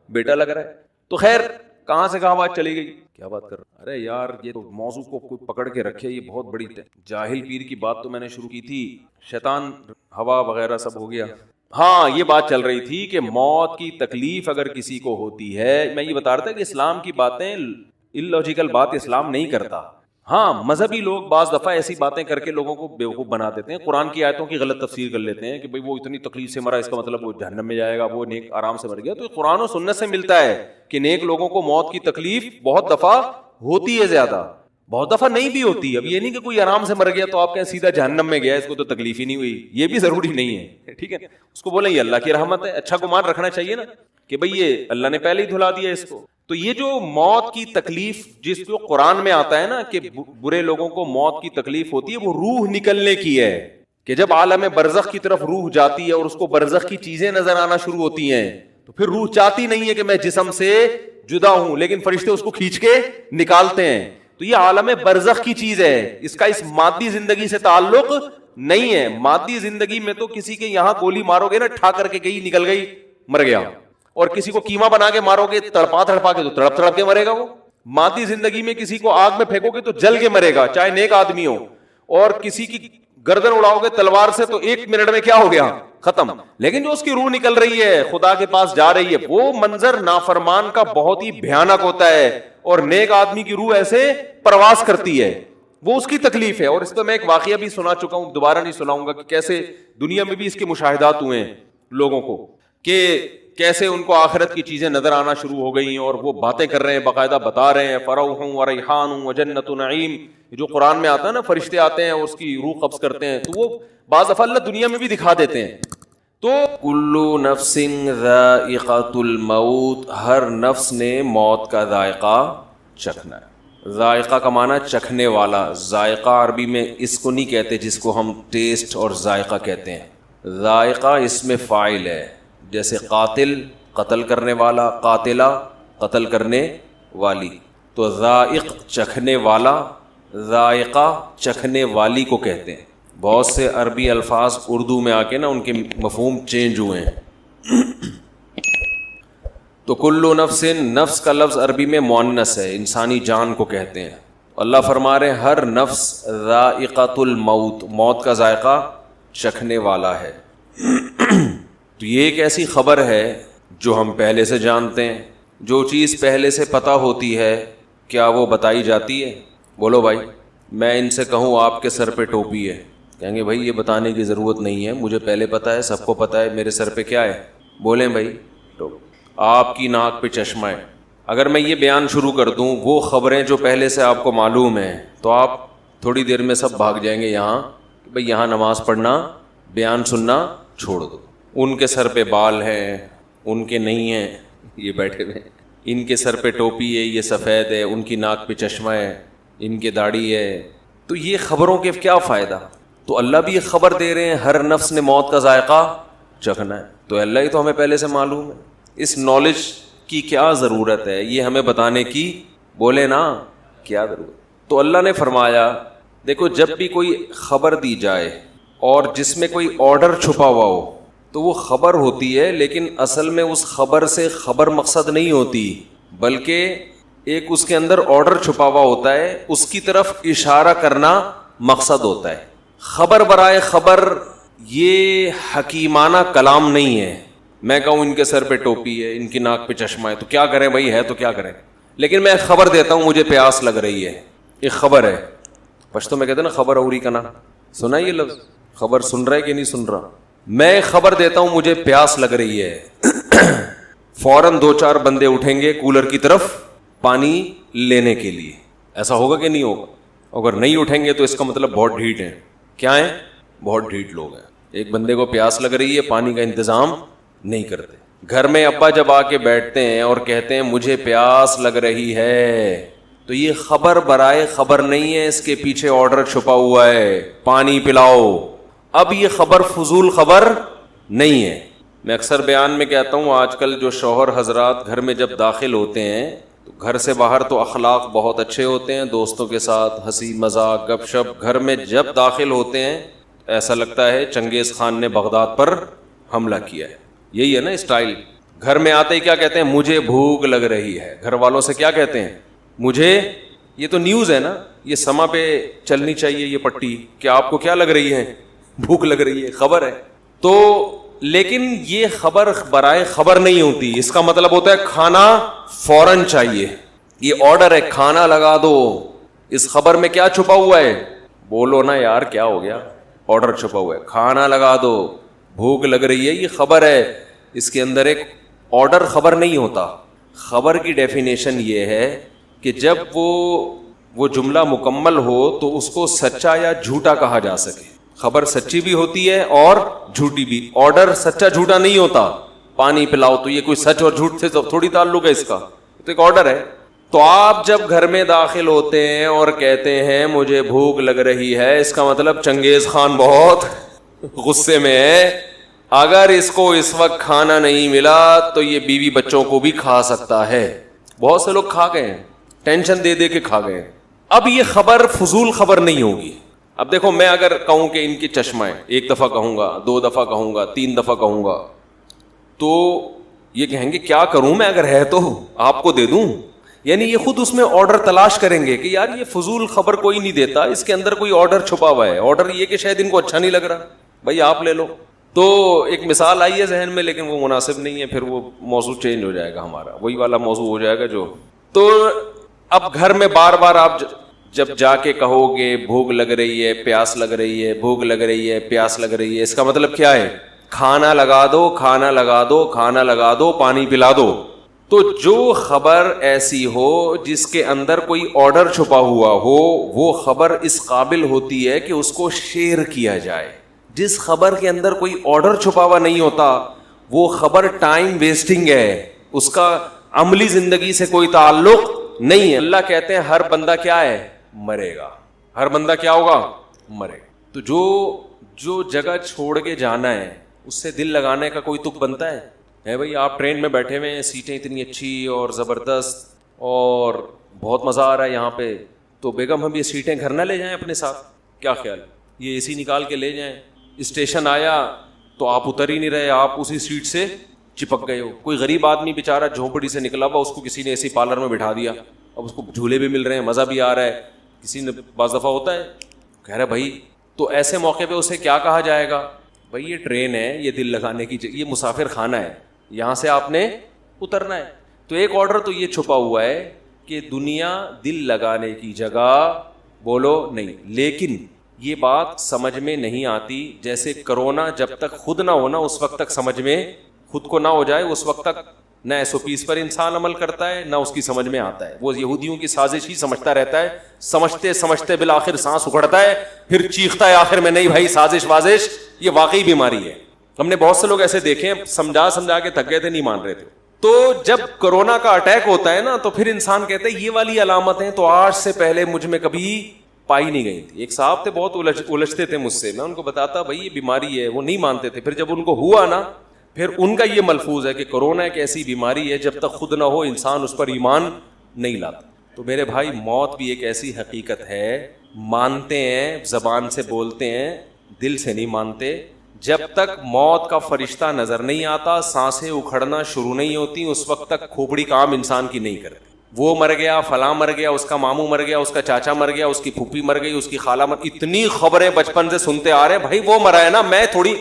بیٹا لگ رہا ہے. تو خیر کہاں سے کہاں بات چلی گئی, کیا بات کر رہا. ارے یار یہ تو موضوع کو کوئی پکڑ کے رکھے, یہ بہت بڑی جاہل پیر کی بات تو میں نے شروع کی تھی. شیطان ہوا وغیرہ سب ہو گیا. ہاں یہ بات چل رہی تھی کہ موت کی تکلیف اگر کسی کو ہوتی ہے، میں یہ بتا رہا تھا کہ اسلام کی باتیں اللاجیکل بات اسلام نہیں کرتا. ہاں مذہبی لوگ بعض دفعہ ایسی باتیں کر کے لوگوں کو بیوقوف بنا دیتے ہیں، قرآن کی آیتوں کی غلط تفسیر کر لیتے ہیں کہ بھئی وہ اتنی تکلیف سے مرا اس کا مطلب وہ جہنم میں جائے گا، وہ نیک آرام سے مر گیا. تو قرآن و سنت سے ملتا ہے کہ نیک لوگوں کو موت کی تکلیف بہت دفعہ ہوتی ہے، زیادہ بہت دفعہ نہیں بھی ہوتی. اب یہ نہیں کہ کوئی آرام سے مر گیا تو آپ کہیں سیدھا جہنم میں گیا، اس کو تو تکلیف ہی نہیں ہوئی، یہ بھی ضروری نہیں ہے. ٹھیک ہے، اس کو بولیں یہ اللہ کی رحمت ہے، اچھا گمان رکھنا چاہیے نا کہ بھئی یہ اللہ نے پہلے ہی دھلا دیا اس کو. تو یہ جو موت کی تکلیف جس کو قرآن میں آتا ہے نا کہ برے لوگوں کو موت کی تکلیف ہوتی ہے، وہ روح نکلنے کی ہے، کہ جب عالم برزخ کی طرف روح جاتی ہے اور اس کو برزخ کی چیزیں نظر آنا شروع ہوتی ہیں تو پھر روح چاہتی نہیں ہے کہ میں جسم سے جدا ہوں، لیکن فرشتے اس کو کھینچ کے نکالتے ہیں. تو یہ عالم برزخ کی چیز ہے، اس کا اس مادی زندگی سے تعلق نہیں ہے. مادی زندگی میں تو کسی کے یہاں گولی مارو گے نا، ٹھا کر کے گئی نکل گئی مر گیا، اور کسی کو کیما بنا کے مارو گے تڑپا تڑپا کے تو تڑپ تڑپ کے مرے گا. وہ مادی زندگی میں کسی کو آگ میں پھینکو گے تو جل کے مرے گا، چاہے نیک آدمی ہو. اور کسی کی گردن اڑاؤ گے تلوار سے تو 1 منٹ میں کیا ہو گیا، ختم. لیکن جو اس کی روح نکل رہی ہے، خدا کے پاس جا رہی ہے، وہ منظر نافرمان کا بہت ہی بھیانک ہوتا ہے. اور نیک آدمی کی روح ایسے پرواز کرتی ہے، وہ اس کی تکلیف ہے. اور اس پہ میں ایک واقعہ بھی سنا چکا ہوں، دوبارہ نہیں سناؤں گا، کہ کیسے دنیا میں بھی اس کے مشاہدات ہوئے ہیں لوگوں کو، کہ کیسے ان کو آخرت کی چیزیں نظر آنا شروع ہو گئی ہیں اور وہ باتیں کر رہے ہیں، باقاعدہ بتا رہے ہیں فروح و ریحان و جنت نعیم. جو قرآن میں آتا ہے نا، فرشتے آتے ہیں اور اس کی روح قبض کرتے ہیں، تو وہ بعض دفعہ اللہ دنیا میں بھی دکھا دیتے ہیں. تو کلو نفس ذائقۃ الموت، ہر نفس نے موت کا ذائقہ چکھنا ہے. ذائقہ کا معنی چکھنے والا. ذائقہ عربی میں اس کو نہیں کہتے جس کو ہم ٹیسٹ اور ذائقہ کہتے ہیں. ذائقہ اس میں فاعل ہے، جیسے قاتل قتل کرنے والا، قاتلہ قتل کرنے والی. تو ذائق چکھنے والا، ذائقہ چکھنے والی کو کہتے ہیں. بہت سے عربی الفاظ اردو میں آ کے نا ان کے مفہوم چینج ہوئے ہیں. تو کلو نفس، نفس کا لفظ عربی میں مؤنث ہے، انسانی جان کو کہتے ہیں. اللہ فرما رہے ہیں ہر نفس ذائقۃ الموت، موت کا ذائقہ چکھنے والا ہے. تو یہ ایک ایسی خبر ہے جو ہم پہلے سے جانتے ہیں. جو چیز پہلے سے پتہ ہوتی ہے کیا وہ بتائی جاتی ہے؟ بولو بھائی، میں ان سے کہوں آپ کے سر پہ ٹوپی ہے، کہیں گے بھائی یہ بتانے کی ضرورت نہیں ہے، مجھے پہلے پتہ ہے، سب کو پتہ ہے میرے سر پہ کیا ہے. بولیں بھائی ٹوپی. آپ کی ناک پہ چشمہ ہے. اگر میں یہ بیان شروع کر دوں وہ خبریں جو پہلے سے آپ کو معلوم ہیں، تو آپ تھوڑی دیر میں سب بھاگ جائیں گے یہاں کہ بھئی یہاں نماز پڑھنا، بیان سننا چھوڑ دو. ان کے سر پہ بال ہیں، ان کے نہیں ہیں، یہ بیٹھے ہوئے، ان کے سر پہ ٹوپی ہے، یہ سفید ہے، ان کی ناک پہ چشمہ ہے، ان کے داڑھی ہے. تو یہ خبروں کے کیا فائدہ؟ تو اللہ بھی یہ خبر دے رہے ہیں ہر نفس نے موت کا ذائقہ چکھنا ہے. تو اللہ ہی تو ہمیں پہلے سے معلوم ہے. اس نالج کی کیا ضرورت ہے یہ ہمیں بتانے کی؟ بولے نا کیا ضرورت. تو اللہ نے فرمایا دیکھو جب بھی کوئی خبر دی جائے اور جس میں کوئی آرڈر چھپا ہوا ہو تو وہ خبر ہوتی ہے، لیکن اصل میں اس خبر سے خبر مقصد نہیں ہوتی، بلکہ ایک اس کے اندر آرڈر چھپا ہوا ہوتا ہے، اس کی طرف اشارہ کرنا مقصد ہوتا ہے. خبر برائے خبر یہ حکیمانہ کلام نہیں ہے. میں کہوں ان کے سر پہ ٹوپی ہے، ان کی ناک پہ چشمہ ہے، تو کیا کریں بھائی، ہے تو کیا کریں. لیکن میں خبر دیتا ہوں مجھے پیاس لگ رہی ہے، ایک خبر ہے. پشتو میں کہتے ہیں نا خبر اوری کا نا، سنا یہ لفظ؟ خبر سن رہا ہے کہ نہیں سن رہا؟ میں خبر دیتا ہوں مجھے پیاس لگ رہی ہے، فوراً 2-4 بندے اٹھیں گے کولر کی طرف پانی لینے کے لیے. ایسا ہوگا کہ نہیں ہوگا؟ اگر نہیں اٹھیں گے تو اس کا مطلب بہت ڈھیٹ ہیں. کیا ہیں؟ بہت ڈھیٹ لوگ ہیں. ایک بندے کو پیاس لگ رہی ہے، پانی کا انتظام نہیں کرتے. گھر میں ابا جب آ کے بیٹھتے ہیں اور کہتے ہیں مجھے پیاس لگ رہی ہے، تو یہ خبر برائے خبر نہیں ہے، اس کے پیچھے آرڈر چھپا ہوا ہے، پانی پلاؤ. اب یہ خبر فضول خبر نہیں ہے. میں اکثر بیان میں کہتا ہوں آج کل جو شوہر حضرات گھر میں جب داخل ہوتے ہیں تو گھر سے باہر تو اخلاق بہت اچھے ہوتے ہیں، دوستوں کے ساتھ ہنسی مذاق گپ شپ. گھر میں جب داخل ہوتے ہیں ایسا لگتا ہے چنگیز خان نے بغداد پر حملہ کیا ہے. یہی ہے نا اسٹائل. گھر میں آتے ہی کیا کہتے ہیں؟ مجھے بھوک لگ رہی ہے. گھر والوں سے کیا کہتے ہیں؟ مجھے، یہ تو نیوز ہے نا، یہ سما پہ چلنی چاہیے یہ پٹی، کہ آپ کو کیا لگ رہی ہے؟ بھوک لگ رہی ہے، خبر ہے. تو لیکن یہ خبر برائے خبر نہیں ہوتی. اس کا مطلب ہوتا ہے کھانا فوراً چاہیے. یہ آرڈر ہے کھانا لگا دو. اس خبر میں کیا چھپا ہوا ہے؟ بولو نا یار کیا ہو گیا؟ آرڈر چھپا ہوا ہے کھانا لگا دو, بھوک لگ رہی ہے. یہ خبر ہے, اس کے اندر ایک آرڈر خبر نہیں ہوتا. خبر کی ڈیفینیشن یہ ہے کہ جب وہ جملہ مکمل ہو تو اس کو سچا یا جھوٹا کہا جا سکے. خبر سچی بھی ہوتی ہے اور جھوٹی بھی. آرڈر سچا جھوٹا نہیں ہوتا. پانی پلاؤ تو یہ کوئی سچ اور جھوٹ سے تھوڑی تعلق ہے اس کا, تو ایک آرڈر ہے. تو آپ جب گھر میں داخل ہوتے ہیں اور کہتے ہیں مجھے بھوک لگ رہی ہے, اس کا مطلب چنگیز خان بہت غصے میں ہے. اگر اس کو اس وقت کھانا نہیں ملا تو یہ بیوی بچوں کو بھی کھا سکتا ہے. بہت سے لوگ کھا گئے ہیں, ٹینشن دے دے کے کھا گئے. اب یہ خبر فضول خبر نہیں ہوگی. اب دیکھو میں اگر کہوں کہ ان کی چشمہ ہے, ایک دفعہ کہوں گا, 2 دفعہ کہوں گا, 3 دفعہ کہوں گا, تو یہ کہیں گے کیا کروں میں, اگر ہے تو آپ کو دے دوں. یعنی یہ خود اس میں آرڈر تلاش کریں گے کہ یار یہ فضول خبر کوئی نہیں دیتا, اس کے اندر کوئی آرڈر چھپا ہوا ہے. آرڈر یہ کہ شاید ان کو اچھا نہیں لگ رہا, بھائی آپ لے لو. تو ایک مثال آئی ہے ذہن میں لیکن وہ مناسب نہیں ہے, پھر وہ موضوع چینج ہو جائے گا, ہمارا وہی والا موضوع ہو جائے گا جو. تو اب گھر میں بار بار آپ جب جا کے کہو گے بھوک لگ رہی ہے, پیاس لگ رہی ہے, بھوک لگ رہی ہے, پیاس لگ رہی ہے, اس کا مطلب کیا ہے؟ کھانا لگا دو, کھانا لگا دو, کھانا لگا دو, پانی پلا دو. تو جو خبر ایسی ہو جس کے اندر کوئی آرڈر چھپا ہوا ہو, وہ خبر اس قابل ہوتی ہے کہ اس کو شیئر کیا جائے. جس خبر کے اندر کوئی آرڈر چھپا ہوا نہیں ہوتا وہ خبر ٹائم ویسٹنگ ہے, اس کا عملی زندگی سے کوئی تعلق نہیں ہے. اللہ کہتے ہیں ہر بندہ کیا ہے؟ مرے گا. ہر بندہ کیا ہوگا؟ مرے گا. تو جو جگہ چھوڑ کے جانا ہے اس سے دل لگانے کا کوئی تک بنتا ہے؟ بھائی آپ ٹرین میں بیٹھے ہوئے ہیں, سیٹیں اتنی اچھی اور زبردست اور بہت مزہ آ رہا ہے یہاں پہ, تو بیگم ہم یہ سیٹیں گھر نہ لے جائیں اپنے ساتھ؟ کیا خیال, یہ اے سی نکال کے لے جائیں؟ اسٹیشن آیا تو آپ اتر ہی نہیں رہے, آپ اسی سیٹ سے چپک گئے ہو. کوئی غریب آدمی بیچارہ جھونپڑی سے نکلا ہوا, اس کو کسی نے ایسی پارلر میں بٹھا دیا, اب اس کو جھولے بھی مل رہے ہیں, مزہ بھی آ رہا ہے. کسی نے بعض دفعہ ہوتا ہے کہہ رہا ہے بھائی, تو ایسے موقع پہ اسے کیا کہا جائے گا؟ بھائی یہ ٹرین ہے, یہ دل لگانے کی, یہ مسافر خانہ ہے, یہاں سے آپ نے اترنا ہے. تو ایک آرڈر تو یہ چھپا ہوا ہے کہ دنیا دل لگانے کی جگہ بولو نہیں. لیکن یہ بات سمجھ میں نہیں آتی. جیسے کرونا جب تک خود نہ ہونا اس وقت تک سمجھ میں خود کو نہ ہو جائے, اس وقت تک نہ SOPs پر انسان عمل کرتا ہے نہ اس کی سمجھ میں آتا ہے. وہ یہودیوں کی سازش ہی سمجھتا رہتا ہے, سمجھتے سمجھتے بالآخر سانس اکھڑتا ہے, پھر چیختا ہے آخر میں نہیں بھائی سازش وازش, یہ واقعی بیماری ہے. ہم نے بہت سے لوگ ایسے دیکھے ہیں, سمجھا کے تھک گئے تھے, نہیں مان رہے تھے. تو جب کرونا کا اٹیک ہوتا ہے نا تو پھر انسان کہتا ہے یہ والی علامتیں تو آج سے پہلے مجھ میں کبھی پائی نہیں گئی تھی. ایک صاحب تھے بہت الجھتے تھے مجھ سے, میں ان کو بتاتا بھائی یہ بیماری ہے, وہ نہیں مانتے تھے. پھر جب ان کو ہوا نا, پھر ان کا یہ ملفوظ ہے کہ کرونا ایک ایسی بیماری ہے جب تک خود نہ ہو انسان اس پر ایمان نہیں لاتا. تو میرے بھائی موت بھی ایک ایسی حقیقت ہے, مانتے ہیں زبان سے بولتے ہیں, دل سے نہیں مانتے. جب تک موت کا فرشتہ نظر نہیں آتا, سانسیں اکھڑنا شروع نہیں ہوتی, اس وقت تک کھوپڑی کام انسان کی نہیں کرتی. وہ مر گیا, فلاں مر گیا, اس کا ماموں مر گیا, اس کا چاچا مر گیا, اس کی پھوپھی مر گئی, اس کی خالہ مر, اتنی خبریں بچپن سے سنتے آ رہے ہیں. بھائی وہ مرا ہے نا, میں تھوڑی,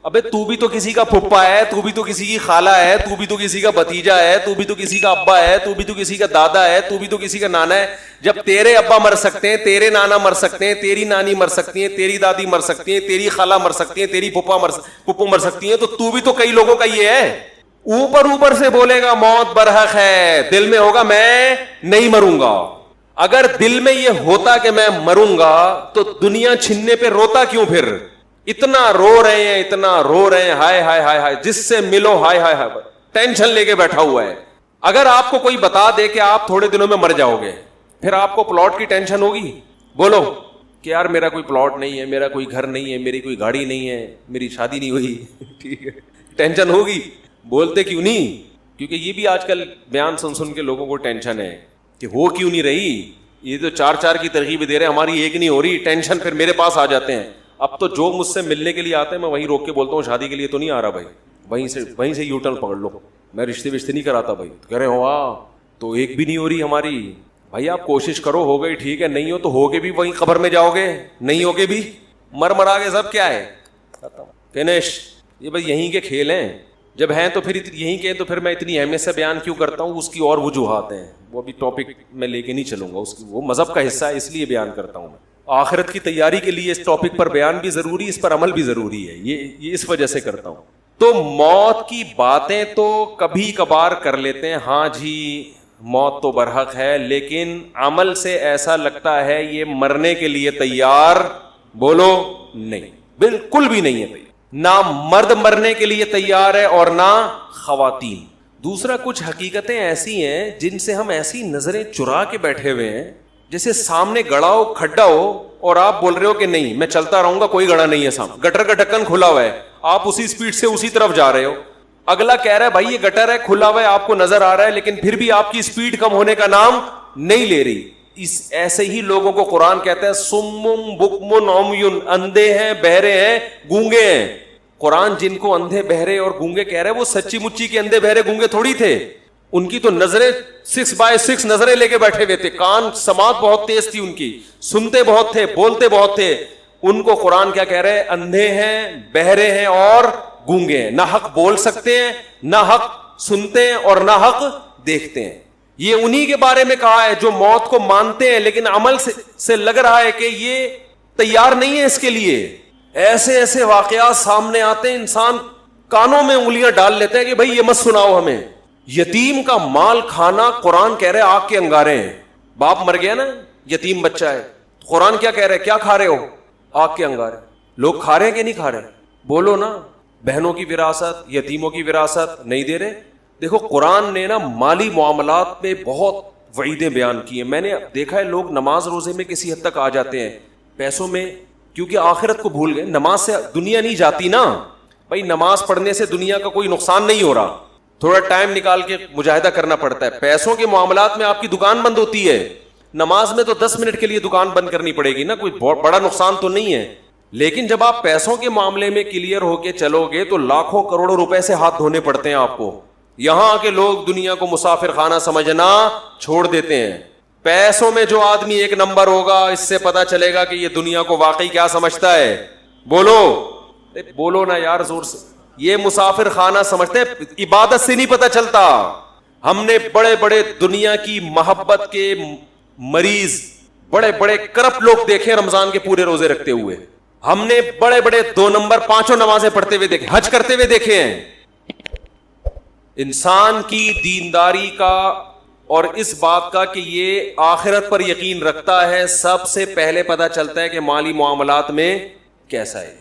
ابے تو بھی تو کسی کا پھپھا ہے, تو بھی تو کسی کی خالہ ہے, تو بھی تو کسی کا بھتیجا ہے, تو بھی تو کسی کا ابا ہے, تو بھی تو کسی کا دادا ہے, تو بھی تو کسی کا نانا ہے. جب تیرے ابا مر سکتے ہیں, تیرے نانا مر سکتے ہیں, تیری نانی مر سکتی ہیں, تیری دادی مر سکتی ہیں, تیری خالہ مر سکتی ہیں, تیری پھپھو مر سکتی ہیں, تو بھی تو کئی لوگوں کا یہ ہے. اوپر سے بولے گا موت برحق ہے, دل میں ہوگا میں نہیں مروں گا. اگر دل میں یہ ہوتا کہ میں مروں گا تو دنیا چھننے پہ روتا کیوں؟ پھر اتنا رو رہے ہیں, اتنا رو رہے ہیں, ہائے ہائے ہائے ہائے, جس سے ملو ہائے ہائے ہائے, ٹینشن لے کے بیٹھا ہوا ہے. اگر آپ کو کوئی بتا دے کہ آپ تھوڑے دنوں میں مر جاؤ گے, پھر آپ کو پلاٹ کی ٹینشن ہوگی؟ بولو کہ یار میرا کوئی پلاٹ نہیں ہے, میرا کوئی گھر نہیں ہے, میری کوئی گاڑی نہیں ہے, میری شادی نہیں ہوئی, ٹھیک ہے, ٹینشن ہوگی. بولتے کیوں نہیں؟ کیونکہ یہ بھی آج کل بیان سن کے لوگوں کو ٹینشن ہے کہ ہو کیوں نہیں رہی. یہ تو چار کی ترغیب دے رہے ہیں, ہماری ایک نہیں ہو رہی, ٹینشن پھر میرے پاس آ جاتے ہیں. اب تو جو مجھ سے ملنے کے لیے آتے ہیں میں وہیں روک کے بولتا ہوں شادی کے لیے تو نہیں آ رہا بھائی, وہیں سے یو ٹرن پکڑ لو, میں رشتے نہیں کراتا بھائی. کہہ رہے ہو تو ایک بھی نہیں ہو رہی ہماری. بھائی آپ کوشش کرو, ہو گئی ٹھیک ہے, نہیں ہو تو ہو کے بھی وہیں قبر میں جاؤ گے, نہیں ہو کے بھی مرا کے سب کیا ہے, فنش. یہ بس یہیں کے کھیل ہیں، جب ہیں تو پھر یہیں کے، تو پھر میں اتنی اہمیت سے بیان کیوں کرتا ہوں؟ اس کی اور وجوہات ہیں، وہ ابھی ٹاپک میں لے کے نہیں چلوں گا، اس کی وہ مذہب کا حصہ ہے اس لیے بیان کرتا ہوں میں۔ آخرت کی تیاری کے لیے اس ٹاپک پر بیان بھی ضروری، اس پر عمل بھی ضروری ہے، یہ اس وجہ سے کرتا ہوں۔ تو موت کی باتیں تو کبھی کبھار کر لیتے ہیں، ہاں جی موت تو برحق ہے، لیکن عمل سے ایسا لگتا ہے یہ مرنے کے لیے تیار، بولو نہیں، بالکل بھی نہیں ہے تیار، نہ مرد مرنے کے لیے تیار ہے اور نہ خواتین۔ دوسرا، کچھ حقیقتیں ایسی ہیں جن سے ہم ایسی نظریں چرا کے بیٹھے ہوئے ہیں، جیسے سامنے گڑا ہو، کھڈا ہو، اور آپ بول رہے ہو کہ نہیں میں چلتا رہوں گا، کوئی گڑا نہیں ہے سامنے، گٹر کا ڈھکن کھلا ہوا ہے، آپ اسی سپیڈ سے اسی طرف جا رہے ہو، اگلا کہہ رہا ہے بھائی یہ گٹر ہے، کھلا ہوا ہے، آپ کو نظر آ رہا ہے، لیکن پھر بھی آپ کی سپیڈ کم ہونے کا نام نہیں لے رہی۔ ایسے ہی لوگوں کو قرآن کہتا ہے سمم بکمن عمیٌ، اندھے ہیں، بہرے ہیں، گونگے ہیں۔ قرآن جن کو اندھے بہرے اور گونگے کہہ رہے ہیں وہ سچی مچی کے اندھے بہرے گونگے تھوڑی تھے، ان کی تو نظریں 6x6 نظریں لے کے بیٹھے ہوئے تھے، کان سماعت بہت تیز تھی ان کی، سنتے بہت تھے، بولتے بہت تھے۔ ان کو قرآن کیا کہہ رہے ہیں؟ اندھے ہیں، بہرے ہیں اور گونگے ہیں، نہ حق بول سکتے ہیں، نہ حق سنتے ہیں اور نہ حق دیکھتے ہیں۔ یہ انہی کے بارے میں کہا ہے جو موت کو مانتے ہیں لیکن عمل سے لگ رہا ہے کہ یہ تیار نہیں ہے اس کے لیے۔ ایسے ایسے واقعات سامنے آتے ہیں، انسان کانوں میں انگلیاں ڈال لیتے ہیں کہ بھائی یہ مت سناؤ ہمیں۔ یتیم کا مال کھانا، قرآن کہہ رہے آگ کے انگارے ہیں۔ باپ مر گیا نا، یتیم بچہ ہے، قرآن کیا کہہ رہے؟ کیا کھا رہے ہو؟ آگ کے انگارے۔ لوگ کھا رہے ہیں کہ نہیں کھا رہے؟ بولو نا۔ بہنوں کی وراثت، یتیموں کی وراثت نہیں دے رہے۔ دیکھو قرآن نے نا مالی معاملات میں بہت وعیدیں بیان کی ہیں۔ میں نے دیکھا ہے لوگ نماز روزے میں کسی حد تک آ جاتے ہیں، پیسوں میں کیونکہ آخرت کو بھول گئے۔ نماز سے دنیا نہیں جاتی نا بھائی، نماز پڑھنے سے دنیا کا کوئی نقصان نہیں ہو رہا، تھوڑا ٹائم نکال کے مجاہدہ کرنا پڑتا ہے۔ پیسوں کے معاملات میں آپ کی دکان بند ہوتی ہے، نماز میں تو 10 منٹ کے لیے دکان بند کرنی پڑے گی نا، کوئی بڑا نقصان تو نہیں ہے۔ لیکن جب آپ پیسوں کے معاملے میں کلیئر ہو کے چلو گے تو لاکھوں کروڑوں روپے سے ہاتھ دھونے پڑتے ہیں آپ کو۔ یہاں آ کے لوگ دنیا کو مسافر خانہ سمجھنا چھوڑ دیتے ہیں۔ پیسوں میں جو آدمی ایک نمبر ہوگا، اس سے پتا چلے گا کہ یہ دنیا کو واقعی کیا سمجھتا ہے۔ بولو نا یار زور سے۔ یہ مسافر خانہ سمجھتے ہیں، عبادت سے نہیں پتا چلتا۔ ہم نے بڑے بڑے دنیا کی محبت کے مریض، بڑے بڑے کرپٹ لوگ دیکھے رمضان کے پورے روزے رکھتے ہوئے، ہم نے بڑے بڑے 2 نمبر 5 نمازیں پڑھتے ہوئے دیکھے، حج کرتے ہوئے دیکھے ہیں۔ انسان کی دینداری کا اور اس بات کا کہ یہ آخرت پر یقین رکھتا ہے، سب سے پہلے پتا چلتا ہے کہ مالی معاملات میں کیسا ہے۔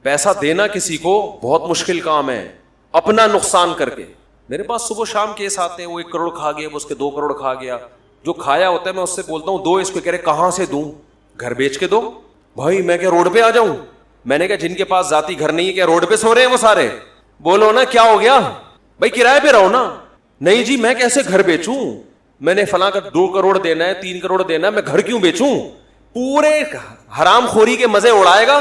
پیسہ دینا کسی کو بہت مشکل کام ہے، اپنا نقصان کر کے۔ میرے پاس صبح شام کیس آتے ہیں، وہ 1 کروڑ کھا گیا، وہ اس کے 2 کروڑ کھا گیا۔ جو کھایا ہوتا ہے میں اس سے بولتا ہوں دو، اس کو کہہ رہے کہاں سے دوں؟ گھر بیچ کے دو۔ بھائی میں کیا روڈ پہ آ جاؤں؟ میں نے کہا جن کے پاس ذاتی گھر نہیں ہے کیا روڈ پہ سو رہے ہیں وہ سارے؟ بولو نا کیا ہو گیا بھائی، کرائے پہ رہو نا۔ نہیں جی میں کیسے گھر بیچوں، میں نے فلاں کا 2 کروڑ دینا ہے، 3 کروڑ دینا ہے، میں گھر کیوں بیچوں؟ پورے حرام خوری کے مزے اڑائے گا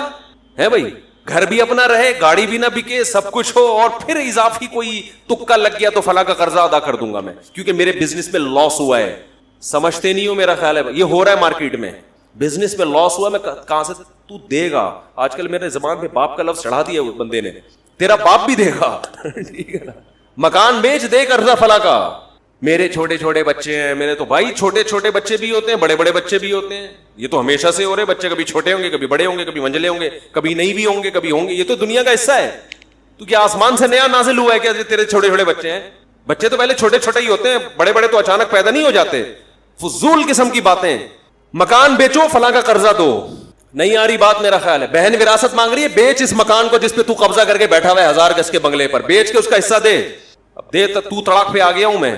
ہے بھائی، گھر بھی اپنا رہے، گاڑی بھی نہ بکے، سب کچھ ہو، اور پھر اضافی کوئی تکا لگ گیا تو فلاں کا قرضہ ادا کر دوں گا میں کیونکہ میرے بزنس میں لاس ہوا ہے۔ سمجھتے نہیں ہو میرا خیال ہے یہ ہو رہا ہے مارکیٹ میں، بزنس میں لاس ہوا، میں کہاں سے تو دے گا؟ آج کل میرے زبان پہ باپ کا لفظ چڑھا دیا بندے نے، تیرا باپ بھی دے گا ٹھیک ہے نا، مکان بیچ دے قرضہ فلاں کا۔ میرے چھوٹے چھوٹے بچے ہیں، میرے تو بھائی چھوٹے چھوٹے بچے بھی ہوتے ہیں، بڑے بڑے بچے بھی ہوتے ہیں، یہ تو ہمیشہ سے ہو رہے، بچے کبھی چھوٹے ہوں گے، کبھی بڑے ہوں گے، کبھی منجلے ہوں گے، کبھی نہیں بھی ہوں گے، کبھی ہوں گے، یہ تو دنیا کا حصہ ہے۔ تو کیا آسمان سے نیا نازل ہوا ہے کیا تیرے چھوٹے چھوٹے بچے ہیں؟ بچے تو پہلے چھوٹے چھوٹے ہی ہوتے ہیں، بڑے بڑے تو اچانک پیدا نہیں ہو جاتے۔ فضول قسم کی باتیں، مکان بیچو فلاں کا قرضہ دو، نہیں آ رہی بات میرا خیال ہے۔ بہن وراثت مانگ رہی ہے، بیچ اس مکان کو جس پہ تو قبضہ کر کے بیٹھا ہوا ہے 1000 گز کے بنگلے پر، بیچ کے اس کا حصہ دے۔ اب دے تو تڑاک پہ آ گیا ہوں میں،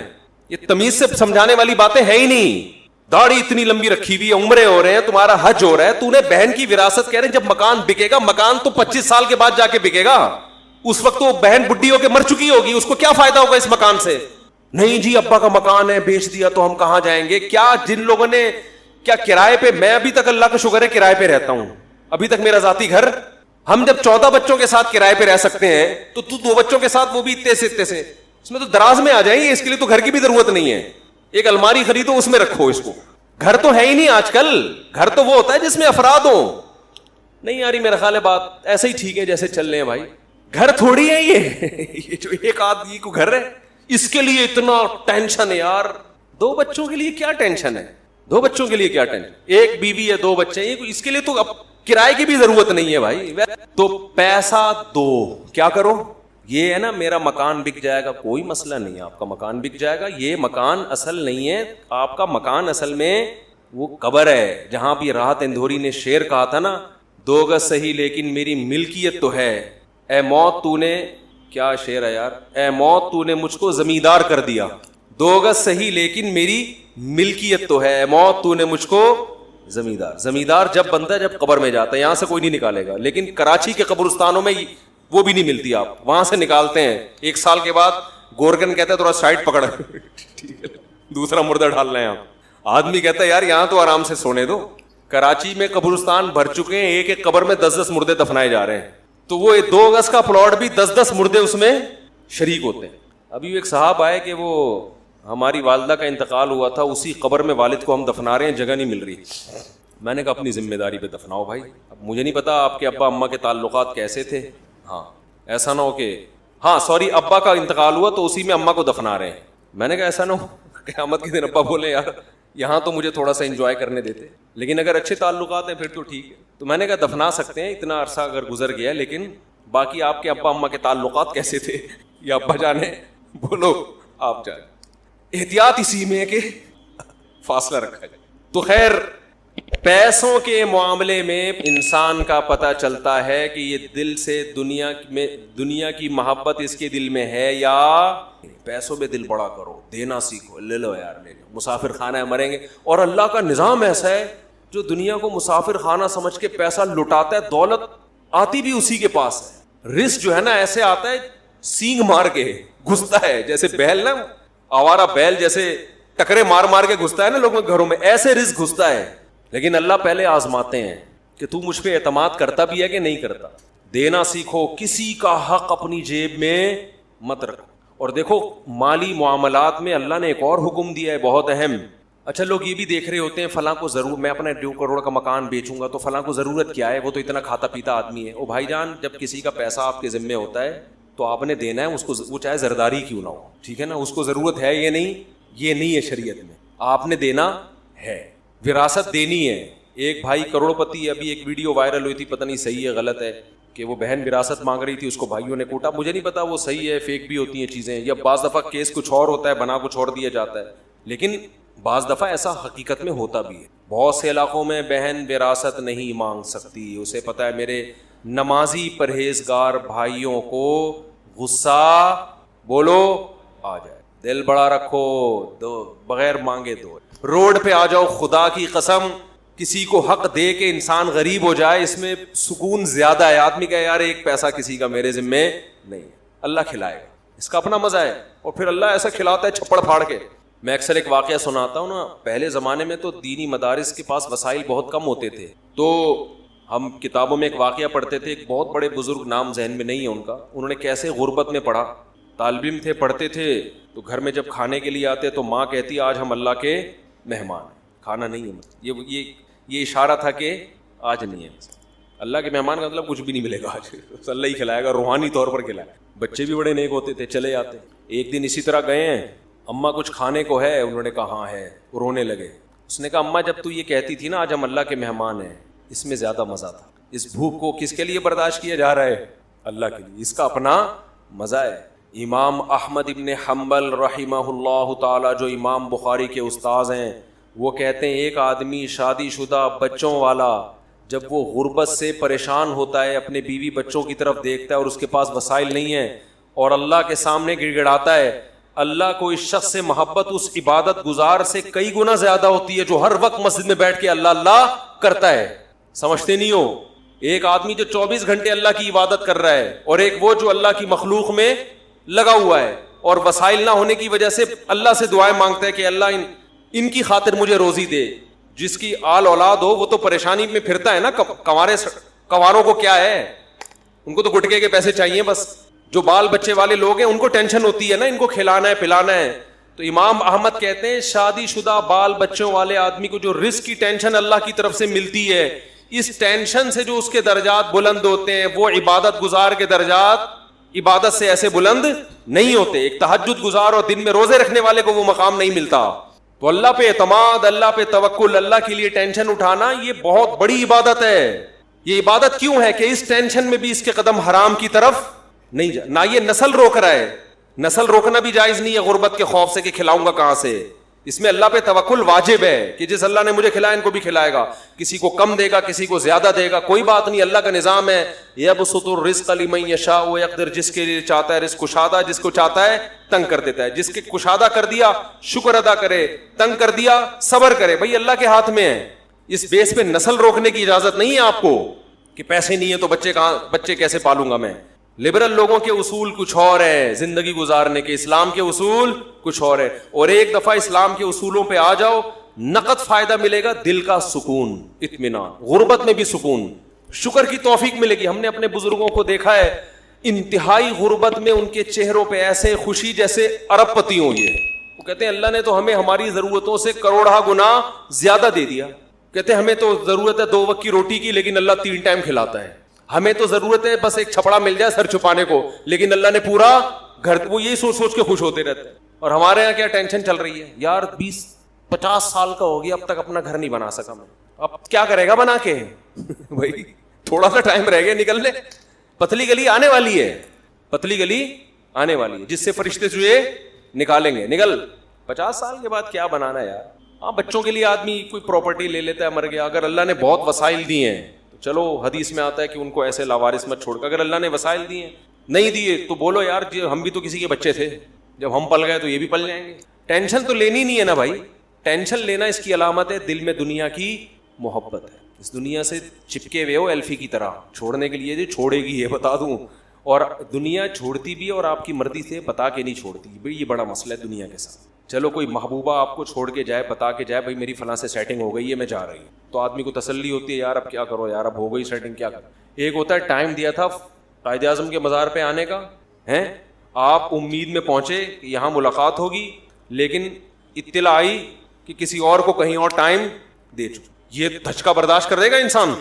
یہ تمیز سے سمجھانے والی باتیں ہے ہی نہیں۔ داڑھی اتنی لمبی رکھی ہوئی ہے، عمرے ہو رہے ہیں، تمہارا حج ہو رہا ہے، تو نے بہن کی وراثت کہہ رہے ہیں جب مکان بکے گا، مکان تو 25 سال کے بعد جا کے بکے گا، اس وقت تو بہن بڈھی ہو کے مر چکی ہوگی، اس کو کیا فائدہ ہوگا اس مکان سے؟ نہیں جی ابا کا مکان ہے بیچ دیا تو ہم کہاں جائیں گے؟ کیا جن لوگوں نے کیا کرائے پہ، میں ابھی تک اللہ کا شکر ہے کرائے پہ رہتا ہوں، ابھی تک میرا ذاتی گھر، ہم جب 14 بچوں کے ساتھ کرائے پہ رہ سکتے ہیں تو 2 بچوں کے ساتھ وہ بھی اتنے سے اس میں تو دراز میں آ جائیں گے، اس کے لیے تو گھر کی بھی ضرورت نہیں ہے، ایک الماری خریدو اس میں رکھو اس کو۔ گھر تو ہے ہی نہیں آج کل، گھر تو وہ ہوتا ہے جس میں افراد ہوں۔ نہیں آ رہی میرا خیال ہے بات، ایسے ہی ٹھیک ہے جیسے چل رہے ہیں بھائی، گھر تھوڑی ہے یہ جو ایک آدمی کو گھر ہے اس کے لیے اتنا ٹینشن ہے یار. 2 بچوں کے لیے کیا ٹینشن ہے؟ 2 بچوں کے لیے کیا ٹینشن؟ ایک بیوی ہے 2 بچے ہیں, اس کے لیے تو اب کرائے کی بھی ضرورت نہیں ہے بھائی. تو پیسہ دو, کیا کرو, یہ ہے نا میرا مکان بک جائے گا, کوئی مسئلہ نہیں ہے, آپ کا مکان بک جائے گا. یہ مکان اصل نہیں ہے, آپ کا مکان اصل میں وہ قبر ہے جہاں بھی راحت اندھوری نے شعر کہا تھا نا, 2 گز صحیح لیکن میری ملکیت تو ہے. اے موت تو نے, کیا شعر ہے یار, اے موت تو نے مجھ کو زمیندار کر دیا, 2 گز صحیح لیکن میری ملکیت تو ہے. اے موت تو نے مجھ کو زمیندار. زمیندار جب بنتا ہے جب قبر میں جاتا ہے, یہاں سے کوئی نہیں نکالے گا. لیکن کراچی کے قبرستانوں میں وہ بھی نہیں ملتی, آپ وہاں سے نکالتے ہیں 1 سال کے بعد. گورگن کہتا ہے تھوڑا سائڈ پکڑ, دوسرا مردہ ڈال رہے ہیں آپ. آدمی کہتا ہے یار یہاں تو آرام سے سونے دو. کراچی میں قبرستان بھر چکے ہیں, ایک قبر میں 10-10 مردے دفنائے جا رہے ہیں. تو وہ 2 گز کا پلاٹ بھی 10-10 مردے اس میں شریک ہوتے ہیں. ابھی ایک صاحب آئے کہ وہ ہماری والدہ کا انتقال ہوا تھا, اسی قبر میں والد کو ہم دفنا رہے ہیں, جگہ نہیں مل رہی. میں نے کہا اپنی ذمہ داری پہ دفناؤ بھائی. اب مجھے نہیں پتا آپ کے ابا اماں کے تعلقات کیسے تھے. ہاں ایسا نہ ہو کہ ابا کا انتقال ہوا تو اسی میں اماں کو دفنا رہے ہیں. میں نے کہا ایسا نہ ہو قیامت کے دن ابا بولے یار یہاں تو مجھے تھوڑا سا انجوائے کرنے دیتے, لیکن اگر اچھے تعلقات ہیں پھر تو ٹھیک ہے. تو میں نے کہا دفنا سکتے ہیں, اتنا عرصہ اگر گزر گیا, لیکن باقی آپ کے ابا اماں کے تعلقات کیسے تھے یا ابا جانے بولو آپ جانے. احتیاط اسی میں ہے کہ فاصلہ رکھا جائے. تو خیر پیسوں کے معاملے میں انسان کا پتہ چلتا ہے کہ یہ دل سے دنیا کی محبت اس کے دل میں ہے یا پیسوں میں دل بڑا کرو, دینا سیکھو, لے لو یار لے لو, مسافر خانہ ہے مریں گے. اور اللہ کا نظام ایسا ہے جو دنیا کو مسافر خانہ سمجھ کے پیسہ لٹاتا ہے, دولت آتی بھی اسی کے پاس ہے. رزق جو ہے نا ایسے آتا ہے سینگ مار کے گھستا ہے, جیسے بیل نا, آوارہ بیل جیسے ٹکرے مار مار کے گھستا ہے نا لوگوں کے گھروں میں, ایسے رزق گھستا ہے. لیکن اللہ پہلے آزماتے ہیں کہ تو مجھ پہ اعتماد کرتا بھی ہے کہ نہیں کرتا. دینا سیکھو, کسی کا حق اپنی جیب میں مت رکھو. اور دیکھو مالی معاملات میں اللہ نے ایک اور حکم دیا ہے بہت اہم. اچھا لوگ یہ بھی دیکھ رہے ہوتے ہیں فلاں کو ضرور, میں اپنا 2 کروڑ کا مکان بیچوں گا تو فلاں کو ضرورت کیا ہے, وہ تو اتنا کھاتا پیتا آدمی ہے. او بھائی جان, جب کسی کا پیسہ آپ کے ذمے ہوتا ہے تو آپ نے دینا ہے اس کو, وہ چاہے زرداری کیوں نہ ہو, ٹھیک ہے نا. اس کو ضرورت ہے یہ نہیں ہے شریعت میں, آپ نے دینا ہے, وراثت دینی ہے. ایک بھائی کروڑ پتی, ابھی ایک ویڈیو وائرل ہوئی تھی, پتہ نہیں صحیح ہے غلط ہے, کہ وہ بہن وراثت مانگ رہی تھی, اس کو بھائیوں نے کوٹا. مجھے نہیں پتا وہ صحیح ہے, فیک بھی ہوتی ہیں چیزیں, یا بعض دفعہ کیس کچھ اور ہوتا ہے, بنا کچھ اور دیا جاتا ہے. لیکن بعض دفعہ ایسا حقیقت میں ہوتا بھی ہے. بہت سے علاقوں میں بہن وراثت نہیں مانگ سکتی, اسے پتا ہے میرے نمازی پرہیزگار بھائیوں کو غصہ بولو آ جائے, دل بڑا رکھو, دو بغیر مانگے دو. روڈ پہ آ جاؤ, خدا کی قسم کسی کو حق دے کے انسان غریب ہو جائے, اس میں سکون زیادہ ہے. آدمی کا یار ایک پیسہ کسی کا میرے ذمے نہیں, اللہ کھلائے گا, اس کا اپنا مزہ ہے. اور پھر اللہ ایسا کھلاتا ہے چھپڑ پھاڑ کے. میں اکثر ایک واقعہ سناتا ہوں نا, پہلے زمانے میں تو دینی مدارس کے پاس وسائل بہت کم ہوتے تھے, تو ہم کتابوں میں ایک واقعہ پڑھتے تھے. ایک بہت بڑے بزرگ, نام ذہن میں نہیں ہے ان کا, انہوں نے کیسے غربت میں پڑھا, طالب علم تھے, پڑھتے تھے, تو گھر میں جب کھانے کے لیے آتے تو ماں کہتی آج ہم اللہ کے مہمان ہیں, کھانا نہیں ہے. یہ اشارہ تھا کہ آج نہیں ہے. اللہ کے مہمان کا مطلب کچھ بھی نہیں ملے گا آج, اللہ ہی کھلائے گا, روحانی طور پر کھلائے. بچے بھی بڑے نیک ہوتے تھے, چلے جاتے. ایک دن اسی طرح گئے ہیں, اماں کچھ کھانے کو ہے, انہوں نے کہا ہاں ہے, رونے لگے. اس نے کہا اماں جب تو یہ کہتی تھی نا آج ہم اللہ کے مہمان ہیں, اس میں زیادہ مزہ تھا. اس بھوک کو کس کے لیے برداشت کیا جا رہا ہے, اللہ کے لیے, اس کا اپنا مزہ ہے. امام احمد ابن حنبل رحمہ اللہ تعالی, جو امام بخاری کے استاذ ہیں, وہ کہتے ہیں ایک آدمی شادی شدہ بچوں والا جب وہ غربت سے پریشان ہوتا ہے, اپنے بیوی بچوں کی طرف دیکھتا ہے اور اس کے پاس وسائل نہیں ہیں, اور اللہ کے سامنے گڑ گڑاتا ہے, اللہ کو اس شخص سے محبت اس عبادت گزار سے کئی گنا زیادہ ہوتی ہے جو ہر وقت مسجد میں بیٹھ کے اللہ اللہ کرتا ہے. سمجھتے نہیں ہو, ایک آدمی جو 24 گھنٹے اللہ کی عبادت کر رہا ہے, اور ایک وہ جو اللہ کی مخلوق میں لگا ہوا ہے, اور وسائل نہ ہونے کی وجہ سے اللہ سے دعائیں مانگتا ہے کہ اللہ ان کی خاطر مجھے روزی دے. جس کی آل اولاد ہو وہ تو پریشانی میں پھرتا ہے نا, کنواروں کو کیا ہے, ان کو تو گٹکے کے پیسے چاہیے بس. جو بال بچے والے لوگ ہیں ان کو ٹینشن ہوتی ہے نا, ان کو کھلانا ہے پلانا ہے. تو امام احمد کہتے ہیں شادی شدہ بال بچوں والے آدمی کو جو رزق کی ٹینشن اللہ کی طرف سے ملتی ہے, اس ٹینشن سے جو اس کے درجات بلند ہوتے ہیں وہ عبادت گزار کے درجات عبادت سے ایسے بلند نہیں ہوتے. ایک تہجد گزار اور دن میں روزے رکھنے والے کو وہ مقام نہیں ملتا. تو اللہ پہ اعتماد, اللہ پہ توکل, اللہ کے لیے ٹینشن اٹھانا, یہ بہت بڑی عبادت ہے. یہ عبادت کیوں ہے کہ اس ٹینشن میں بھی اس کے قدم حرام کی طرف نہیں جا. نہ یہ نسل روک رہا ہے, نسل روکنا بھی جائز نہیں ہے غربت کے خوف سے کہ کھلاؤں گا کہاں سے. اس میں اللہ پہ توکل واجب ہے کہ جس اللہ نے مجھے کھلایا ان کو بھی کھلائے گا. کسی کو کم دے گا, کسی کو زیادہ دے گا, کوئی بات نہیں, اللہ کا نظام ہے. یبسط الرزق لمن یشاء ویقدر, جس کے لیے چاہتا ہے رزق کشادہ, جس کو چاہتا ہے تنگ کر دیتا ہے. جس کے کشادہ کر دیا شکر ادا کرے, تنگ کر دیا صبر کرے. بھائی اللہ کے ہاتھ میں ہے. اس بیس پہ نسل روکنے کی اجازت نہیں ہے آپ کو کہ پیسے نہیں ہے تو بچے کیسے پالوں گا میں. لبرل لوگوں کے اصول کچھ اور ہیں زندگی گزارنے کے, اسلام کے اصول کچھ اور ہے. اور ایک دفعہ اسلام کے اصولوں پہ آ جاؤ, نقد فائدہ ملے گا, دل کا سکون, اطمینان, غربت میں بھی سکون, شکر کی توفیق ملے گی. ہم نے اپنے بزرگوں کو دیکھا ہے انتہائی غربت میں ان کے چہروں پہ ایسے خوشی جیسے ارب پتی ہوں. یہ وہ کہتے ہیں اللہ نے تو ہمیں ہماری ضرورتوں سے کروڑہ گنا زیادہ دے دیا. کہتے ہیں ہمیں تو ضرورت ہے 2 وقت کی روٹی کی, لیکن اللہ 3 ٹائم کھلاتا ہے. ہمیں تو ضرورت ہے بس ایک چھپڑا مل جائے سر چھپانے کو, لیکن اللہ نے پورا گھر. وہ یہی سوچ سوچ کے خوش ہوتے رہتے ہیں. اور ہمارے یہاں کیا ٹینشن چل رہی ہے, یار 20-50 سال کا ہو گیا اب تک اپنا گھر نہیں بنا سکا میں, اب کیا کرے گا بنا کے. بھائی تھوڑا سا ٹائم رہ گیا نکلنے, پتلی گلی آنے والی ہے, پتلی گلی آنے والی ہے جس سے فرشتے چوہے نکالیں گے. نکل 50 سال کے بعد کیا بنانا ہے یار. ہاں بچوں کے لیے آدمی کوئی پراپرٹی لے لیتا ہے, مر گیا. اگر اللہ نے بہت وسائل دیے ہیں تو چلو حدیث میں آتا ہے کہ ان کو ایسے لاوارث مت چھوڑ کر. اگر اللہ نے وسائل دیے نہیں دیے تو بولو یار ہم بھی تو کسی کے بچے تھے, جب ہم پل گئے تو یہ بھی پل جائیں گے. ٹینشن تو لینی نہیں ہے نا بھائی. ٹینشن لینا اس کی علامت ہے دل میں دنیا کی محبت ہے. اس دنیا سے چپکے ہوئے ہو ایلفی کی طرح, چھوڑنے کے لیے جو چھوڑے گی یہ بتا دوں. اور دنیا چھوڑتی بھی اور آپ کی مرضی سے بتا کے نہیں چھوڑتی. بھائی یہ بڑا مسئلہ ہے دنیا کے ساتھ. چلو کوئی محبوبہ آپ کو چھوڑ کے جائے, بتا کے جائے بھائی میری فلاں سے سیٹنگ ہو گئی ہے میں جا رہی ہوں, تو آدمی کو تسلی ہوتی ہے یار اب کیا کرو یار, اب ہو گئی سیٹنگ کیا کرو. ایک ہوتا ہے ٹائم دیا تھا قائد اعظم کے مزار پہ آنے کا, ہیں آپ امید میں پہنچے کہ یہاں ملاقات ہوگی, لیکن اطلاع آئی کہ کسی اور کو کہیں اور ٹائم دے چکے. یہ دھچکا برداشت کر دے گا انسان.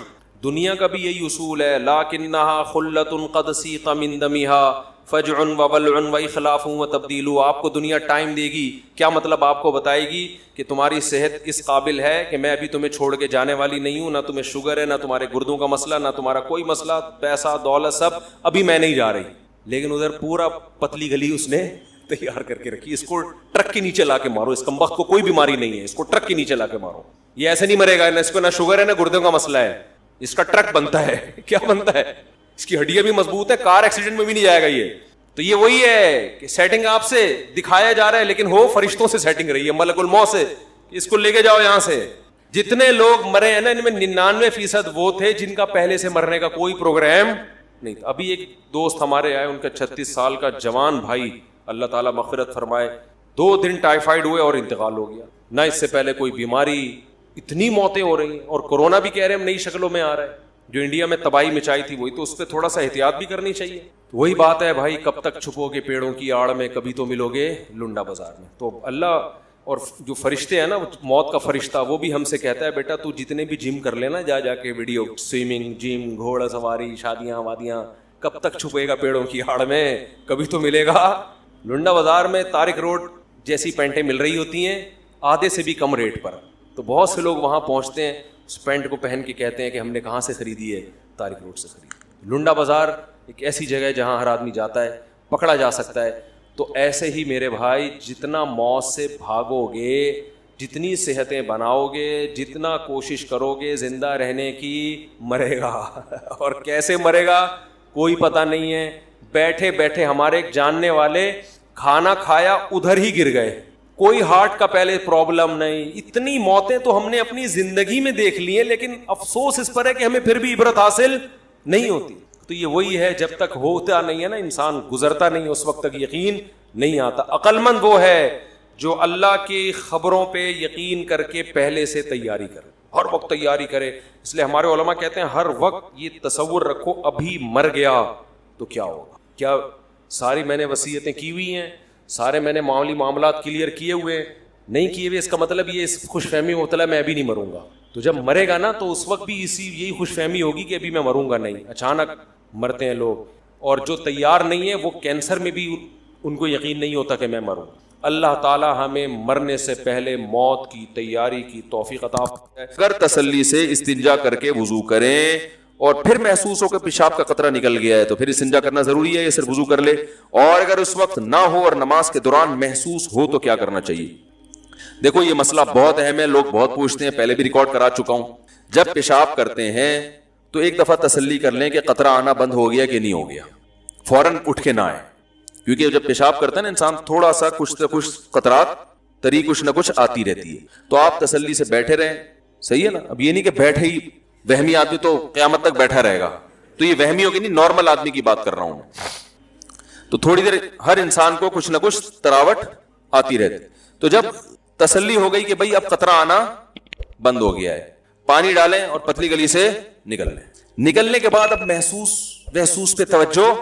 دنیا کا بھی یہی اصول ہے, لکنھا خلۃ قد سیق من دمھا فجع وبلع واخلاف وتبدیل. آپ کو دنیا ٹائم دے گی, کیا مطلب آپ کو بتائے گی کہ تمہاری صحت اس قابل ہے کہ میں ابھی تمہیں چھوڑ کے جانے والی نہیں ہوں, نہ تمہیں شوگر ہے, نہ تمہارے گردوں کا مسئلہ, نہ تمہارا کوئی مسئلہ, پیسہ دولت سب, ابھی میں نہیں جا رہی. لیکن ادھر پورا پتلی گلی اس نے تیار کر کے رکھی, اس کو ٹرک کے نیچے لا کے مارو, اس کمبخت کو کوئی بیماری نہیں ہے, اس کو ٹرک کے نیچے لا کے مارو. یہ ایسے نہیں مرے گا, نہ اس کو نہ شوگر ہے نہ گردوں کا مسئلہ ہے, اس کا ٹرک بنتا ہے. کیا بنتا ہے, اس کی ہڈیاں بھی مضبوط ہے, کار ایکسیڈنٹ میں بھی نہیں جائے گا یہ. تو یہ وہی ہے کہ سیٹنگ آپ سے دکھایا جا رہا ہے, لیکن ہو فرشتوں سے سیٹنگ رہی ہے, ملک الموت سے. اس کو لے کے جاؤ یہاں سے. جتنے لوگ مرے ہیں نا ان میں 99% وہ تھے جن کا پہلے سے مرنے کا کوئی پروگرام نہیں تھا. ابھی ایک دوست ہمارے آئے, ان کا 36 سال کا جوان بھائی, اللہ تعالیٰ مغفرت فرمائے, 2 دن ٹائیفائڈ ہوئے اور انتقال ہو گیا. نہ اس سے پہلے کوئی بیماری, اتنی موتیں ہو رہی ہیں. اور کورونا بھی کہہ رہے ہیں نئی شکلوں میں آ رہا ہے, جو انڈیا میں تباہی مچائی تھی وہی, تو اس پہ تھوڑا سا احتیاط بھی کرنی چاہیے. وہی بات ہے بھائی, کب تک چھپو گے پیڑوں کی آڑ میں, کبھی تو ملو گے لنڈا بازار میں. تو اللہ اور جو فرشتے ہیں نا, موت کا فرشتہ, وہ بھی ہم سے کہتا ہے بیٹا تو جتنے بھی جم کر لینا جا کے ویڈیو, سوئمنگ, جم, گھوڑا سواری, شادیاں وادیاں, کب تک چھپے گا پیڑوں کی آڑ میں, کبھی تو ملے گا لنڈا بازار میں. طارق روڈ جیسی پینٹیں مل رہی ہوتی ہیں آدھے سے بھی کم ریٹ پر, تو بہت سے لوگ وہاں پہنچتے ہیں, اس پینٹ کو پہن کے کہتے ہیں کہ ہم نے کہاں سے خریدی ہے, طارق روڈ سے خریدی. لنڈا بازار ایک ایسی جگہ ہے جہاں ہر آدمی جاتا ہے, پکڑا جا سکتا ہے. تو ایسے ہی میرے بھائی جتنا موت سے بھاگو گے, جتنی صحتیں بناؤ گے, جتنا کوشش کرو گے زندہ رہنے کی, مرے گا. اور کیسے مرے گا کوئی پتہ نہیں ہے. بیٹھے بیٹھے ہمارے ایک جاننے والے کھانا کھایا ادھر ہی گر گئے, کوئی ہارٹ کا پہلے پرابلم نہیں. اتنی موتیں تو ہم نے اپنی زندگی میں دیکھ لی ہیں, لیکن افسوس اس پر ہے کہ ہمیں پھر بھی عبرت حاصل نہیں ہوتی. تو یہ وہی ہے, جب تک ہوتا نہیں ہے نا انسان, گزرتا نہیں, اس وقت تک یقین نہیں آتا. عقل مند وہ ہے جو اللہ کی خبروں پہ یقین کر کے پہلے سے تیاری کرے, ہر وقت تیاری کرے. اس لیے ہمارے علماء کہتے ہیں ہر وقت یہ تصور رکھو ابھی مر گیا تو کیا ہوگا. کیا ساری میں نے وصیتیں کی ہوئی ہیں, سارے میں نے معاملی معاملات کلیئر کیے ہوئے, نہیں کیے ہوئے, اس کا مطلب یہ اس خوش فہمی میں مبتلا میں ابھی نہیں مروں گا. تو جب مرے گا نا تو اس وقت بھی یہی خوش فہمی ہوگی کہ ابھی میں مروں گا نہیں. اچانک مرتے ہیں لوگ, اور جو تیار نہیں ہے وہ کینسر میں بھی ان کو یقین نہیں ہوتا کہ میں مروں. اللہ تعالی ہمیں مرنے سے پہلے موت کی تیاری کی توفیق عطا فرمائے. اگر تسلی سے استنجا کر کے وضو کریں اور پھر محسوس ہو کہ پیشاب کا قطرہ نکل گیا ہے تو پھر استنجا کرنا ضروری ہے یا صرف وضو کر لے؟ اور اگر اس وقت نہ ہو اور نماز کے دوران محسوس ہو تو کیا کرنا چاہیے؟ دیکھو یہ مسئلہ بہت اہم ہے, لوگ بہت پوچھتے ہیں, پہلے بھی ریکارڈ کرا چکا ہوں. جب پیشاب کرتے ہیں تو ایک دفعہ تسلی کر لیں کہ قطرہ آنا بند ہو گیا کہ نہیں ہو گیا, فوراً اٹھ کے نہ آئے, کیونکہ جب پیشاب کرتا ہے نا انسان تھوڑا سا کچھ نہ کچھ قطرات تری کچھ نہ کچھ آتی رہتی ہے, تو آپ تسلی سے بیٹھے رہیں. صحیح ہے نا؟ اب یہ نہیں کہ بیٹھے ہی, وہمی آدمی تو قیامت تک بیٹھا رہے گا, تو یہ وہمی ہوگی نہیں, نارمل آدمی کی بات کر رہا ہوں. تو تھوڑی دیر ہر انسان کو کچھ نہ کچھ تراوٹ آتی رہتی. تو جب تسلی ہو گئی کہ بھئی اب قطرہ آنا بند ہو گیا ہے, پانی ڈالیں اور پتلی گلی سے نکل لیں. نکلنے کے بعد اب محسوس پہ توجہ,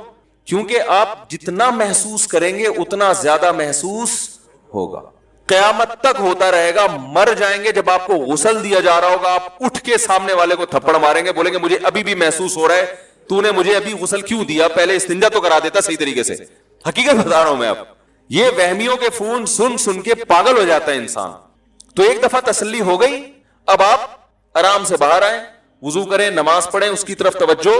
کیونکہ آپ جتنا محسوس کریں گے اتنا زیادہ محسوس ہوگا. قیامت تک ہوتا رہے گا. مر جائیں گے جب آپ کو غسل دیا جا رہا ہوگا, آپ اٹھ کے سامنے والے کو تھپڑ ماریں گے, بولیں گے مجھے ابھی بھی محسوس ہو رہا ہے, تو نے مجھے ابھی غسل کیوں دیا, پہلے استنجا تو کرا دیتا صحیح طریقے سے. حقیقت بتا رہا ہوں میں. اب یہ وہمیوں کے فون سن کے پاگل ہو جاتا ہے انسان. تو ایک دفعہ تسلی ہو گئی, اب آپ آرام سے باہر آئیں, وضو کریں, نماز پڑھیں, اس کی طرف توجہ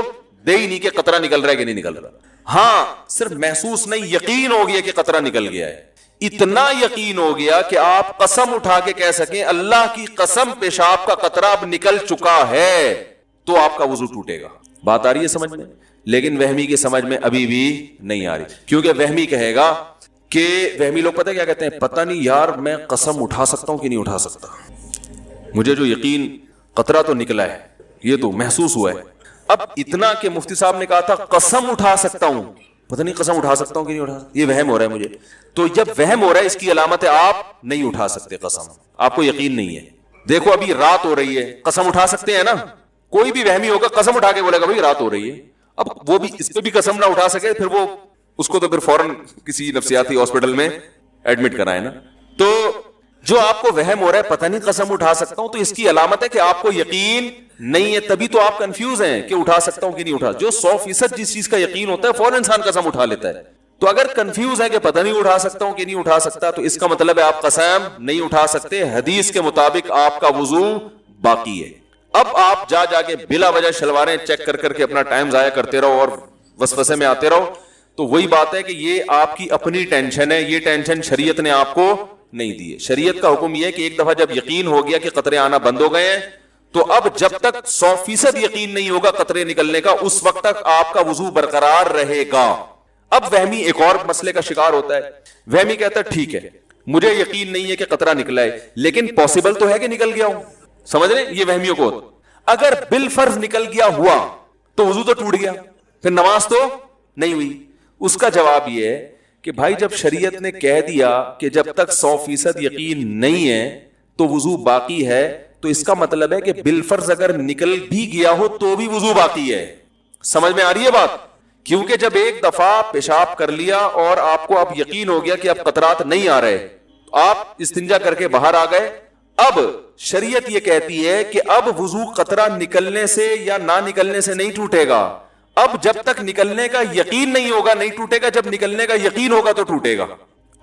دے ہی نہیں کہ قطرہ نکل رہا ہے کہ نہیں نکل رہا. ہاں صرف محسوس نہیں, یقین ہو گیا کہ قطرہ نکل گیا ہے. اتنا یقین ہو گیا کہ آپ قسم اٹھا کے کہہ سکیں اللہ کی قسم پیشاب کا قطرہ اب نکل چکا ہے, تو آپ کا وضو ٹوٹے گا. بات آ رہی ہے سمجھ میں؟ لیکن وہمی کی سمجھ میں ابھی بھی نہیں آ رہی, کیونکہ وہمی کہے گا کہ وہمی لوگ پتہ کیا کہتے ہیں, پتہ نہیں یار میں قسم اٹھا سکتا ہوں کہ نہیں اٹھا سکتا, مجھے جو یقین قطرہ تو نکلا ہے, یہ تو محسوس ہوا ہے. اب اتنا کہ مفتی صاحب نے کہا تھا قسم اٹھا سکتا ہوں, پتہ نہیں قسم اٹھا سکتا ہوں کہ نہیں اٹھا, یہ وہم ہو رہا ہے مجھے. تو جب وہم ہو رہا ہے اس کی علامت ہے آپ نہیں اٹھا سکتے قسم, آپ کو یقین نہیں ہے. دیکھو ابھی رات ہو رہی ہے, قسم اٹھا سکتے ہیں نا؟ کوئی بھی وہمی ہوگا قسم اٹھا کے بولے گا بھائی رات ہو رہی ہے. اب وہ بھی اس پہ بھی قسم نہ اٹھا سکے, پھر وہ اس کو تو پھر فوراً کسی نفسیاتی ہاسپٹل میں ایڈمٹ کرائے نا. تو جو آپ کو وہم ہو رہا ہے پتہ نہیں قسم اٹھا سکتا ہوں, تو اس کی علامت ہے کہ آپ کو یقین نہیں ہے, تبھی تو آپ کنفیوز ہیں کہ اٹھا سکتا ہوں کہ نہیں اٹھا. جو 100% جس چیز کا یقین ہوتا ہے فوراً انسان قسم اٹھا لیتا ہے. تو اگر کنفیوز ہے کہ پتہ نہیں اٹھا سکتا ہوں کہ نہیں اٹھا سکتا, تو اس کا مطلب ہے آپ قسم نہیں اٹھا سکتے. حدیث کے مطابق آپ کا وضو باقی ہے. اب آپ جا کے بلا وجہ شلواریں چیک کر کے اپنا ٹائم ضائع کرتے رہو اور وسوسے میں آتے رہو, تو وہی بات ہے کہ یہ آپ کی اپنی ٹینشن ہے, یہ ٹینشن شریعت نے آپ کو نہیں دی ہے. شریعت کا حکم یہ ہے کہ ایک دفعہ جب یقین ہو گیا کہ قطرے آنا بند ہو گئے ہیں, تو اب جب تک 100% یقین نہیں ہوگا قطرے نکلنے کا, اس وقت تک آپ کا وضو برقرار رہے گا. اب وہمی ایک اور مسئلے کا شکار ہوتا ہے. وہمی کہتا ہے ٹھیک ہے مجھے یقین نہیں ہے کہ قطرہ نکلا ہے, لیکن پاسبل تو ہے کہ نکل گیا ہوں. سمجھ رہے یہ وہمیوں کو. اگر بالفرض نکل گیا ہوا تو وضو تو ٹوٹ گیا, پھر نماز تو نہیں ہوئی. اس کا جواب یہ ہے کہ بھائی جب شریعت نے کہہ دیا کہ جب تک 100% یقین نہیں ہے تو وضو باقی ہے, تو اس کا مطلب ہے کہ بالفرض اگر نکل بھی گیا ہو تو بھی وضو باقی ہے. سمجھ میں آ رہی ہے بات؟ کیونکہ جب ایک دفعہ پیشاب کر لیا اور آپ کو اب یقین ہو گیا کہ اب قطرات نہیں آ رہے, آپ استنجا کر کے باہر آ گئے, اب شریعت یہ کہتی ہے کہ اب وضو قطرہ نکلنے سے یا نہ نکلنے سے نہیں ٹوٹے گا. اب جب تک نکلنے کا یقین نہیں ہوگا نہیں ٹوٹے گا, جب نکلنے کا یقین ہوگا تو ٹوٹے گا.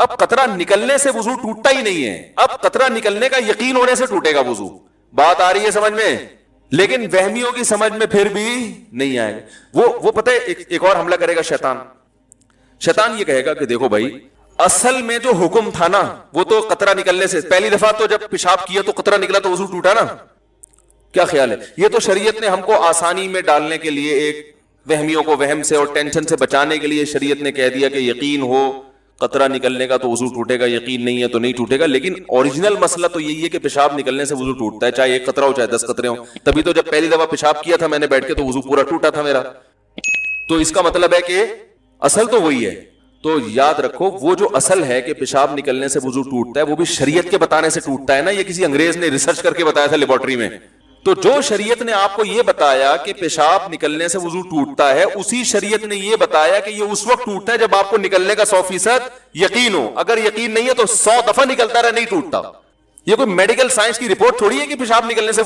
اب قطرہ نکلنے سے وضو ٹوٹتا ہی نہیں ہے, اب قطرہ نکلنے کا یقین ہونے سے ٹوٹے گا وضو. بات آ رہی ہے سمجھ میں؟ لیکن وہمیوں کی سمجھ میں پھر بھی نہیں آئے گا. وہ پتہ ہے ایک اور حملہ کرے گا شیطان. شیطان یہ کہے گا کہ دیکھو بھائی اصل میں جو حکم تھا نا وہ تو قطرہ نکلنے سے, پہلی دفعہ تو جب پیشاب کیا تو قطرہ نکلا تو وضو ٹوٹا نا. کیا خیال ہے؟ یہ تو شریعت نے ہم کو آسانی میں ڈالنے کے لیے, ایک وہمیوں کو وہم سے اور ٹینشن سے بچانے کے لیے شریعت نے کہہ دیا کہ یقین ہو قطرہ نکلنے کا تو وضو ٹوٹے گا, یقین نہیں ہے تو نہیں ٹوٹے گا. لیکن اوریجنل مسئلہ تو یہی ہے کہ پیشاب نکلنے سے وضو ٹوٹتا ہے, چاہے ایک قطرہ ہو چاہے 10 قطرے ہوں. تبھی تو جب پہلی دفعہ پیشاب کیا تھا میں نے بیٹھ کے تو وضو پورا ٹوٹا تھا میرا. تو اس کا مطلب ہے کہ اصل تو وہی ہے. تو یاد رکھو وہ جو اصل ہے کہ پیشاب نکلنے سے وضو ٹوٹتا ہے وہ بھی شریعت کے بتانے سے ٹوٹتا ہے نا, یہ کسی انگریز نے ریسرچ کر کے بتایا تھا لیبورٹری میں. تو جو شریعت نے آپ کو یہ بتایا کہ پیشاب نکلنے سے وضو ٹوٹتا ہے, اسی شریعت نے یہ بتایا کہ یہ اس وقت ٹوٹتا ہے جب آپ کو نکلنے کا 100% یقین ہو. اگر یقین نہیں ہے تو 100 دفعہ نکلتا رہے نہیں ٹوٹتا. یہ کوئی میڈیکل سائنس کی رپورٹ تھوڑی ہے کہ پیشاب نکلنے سے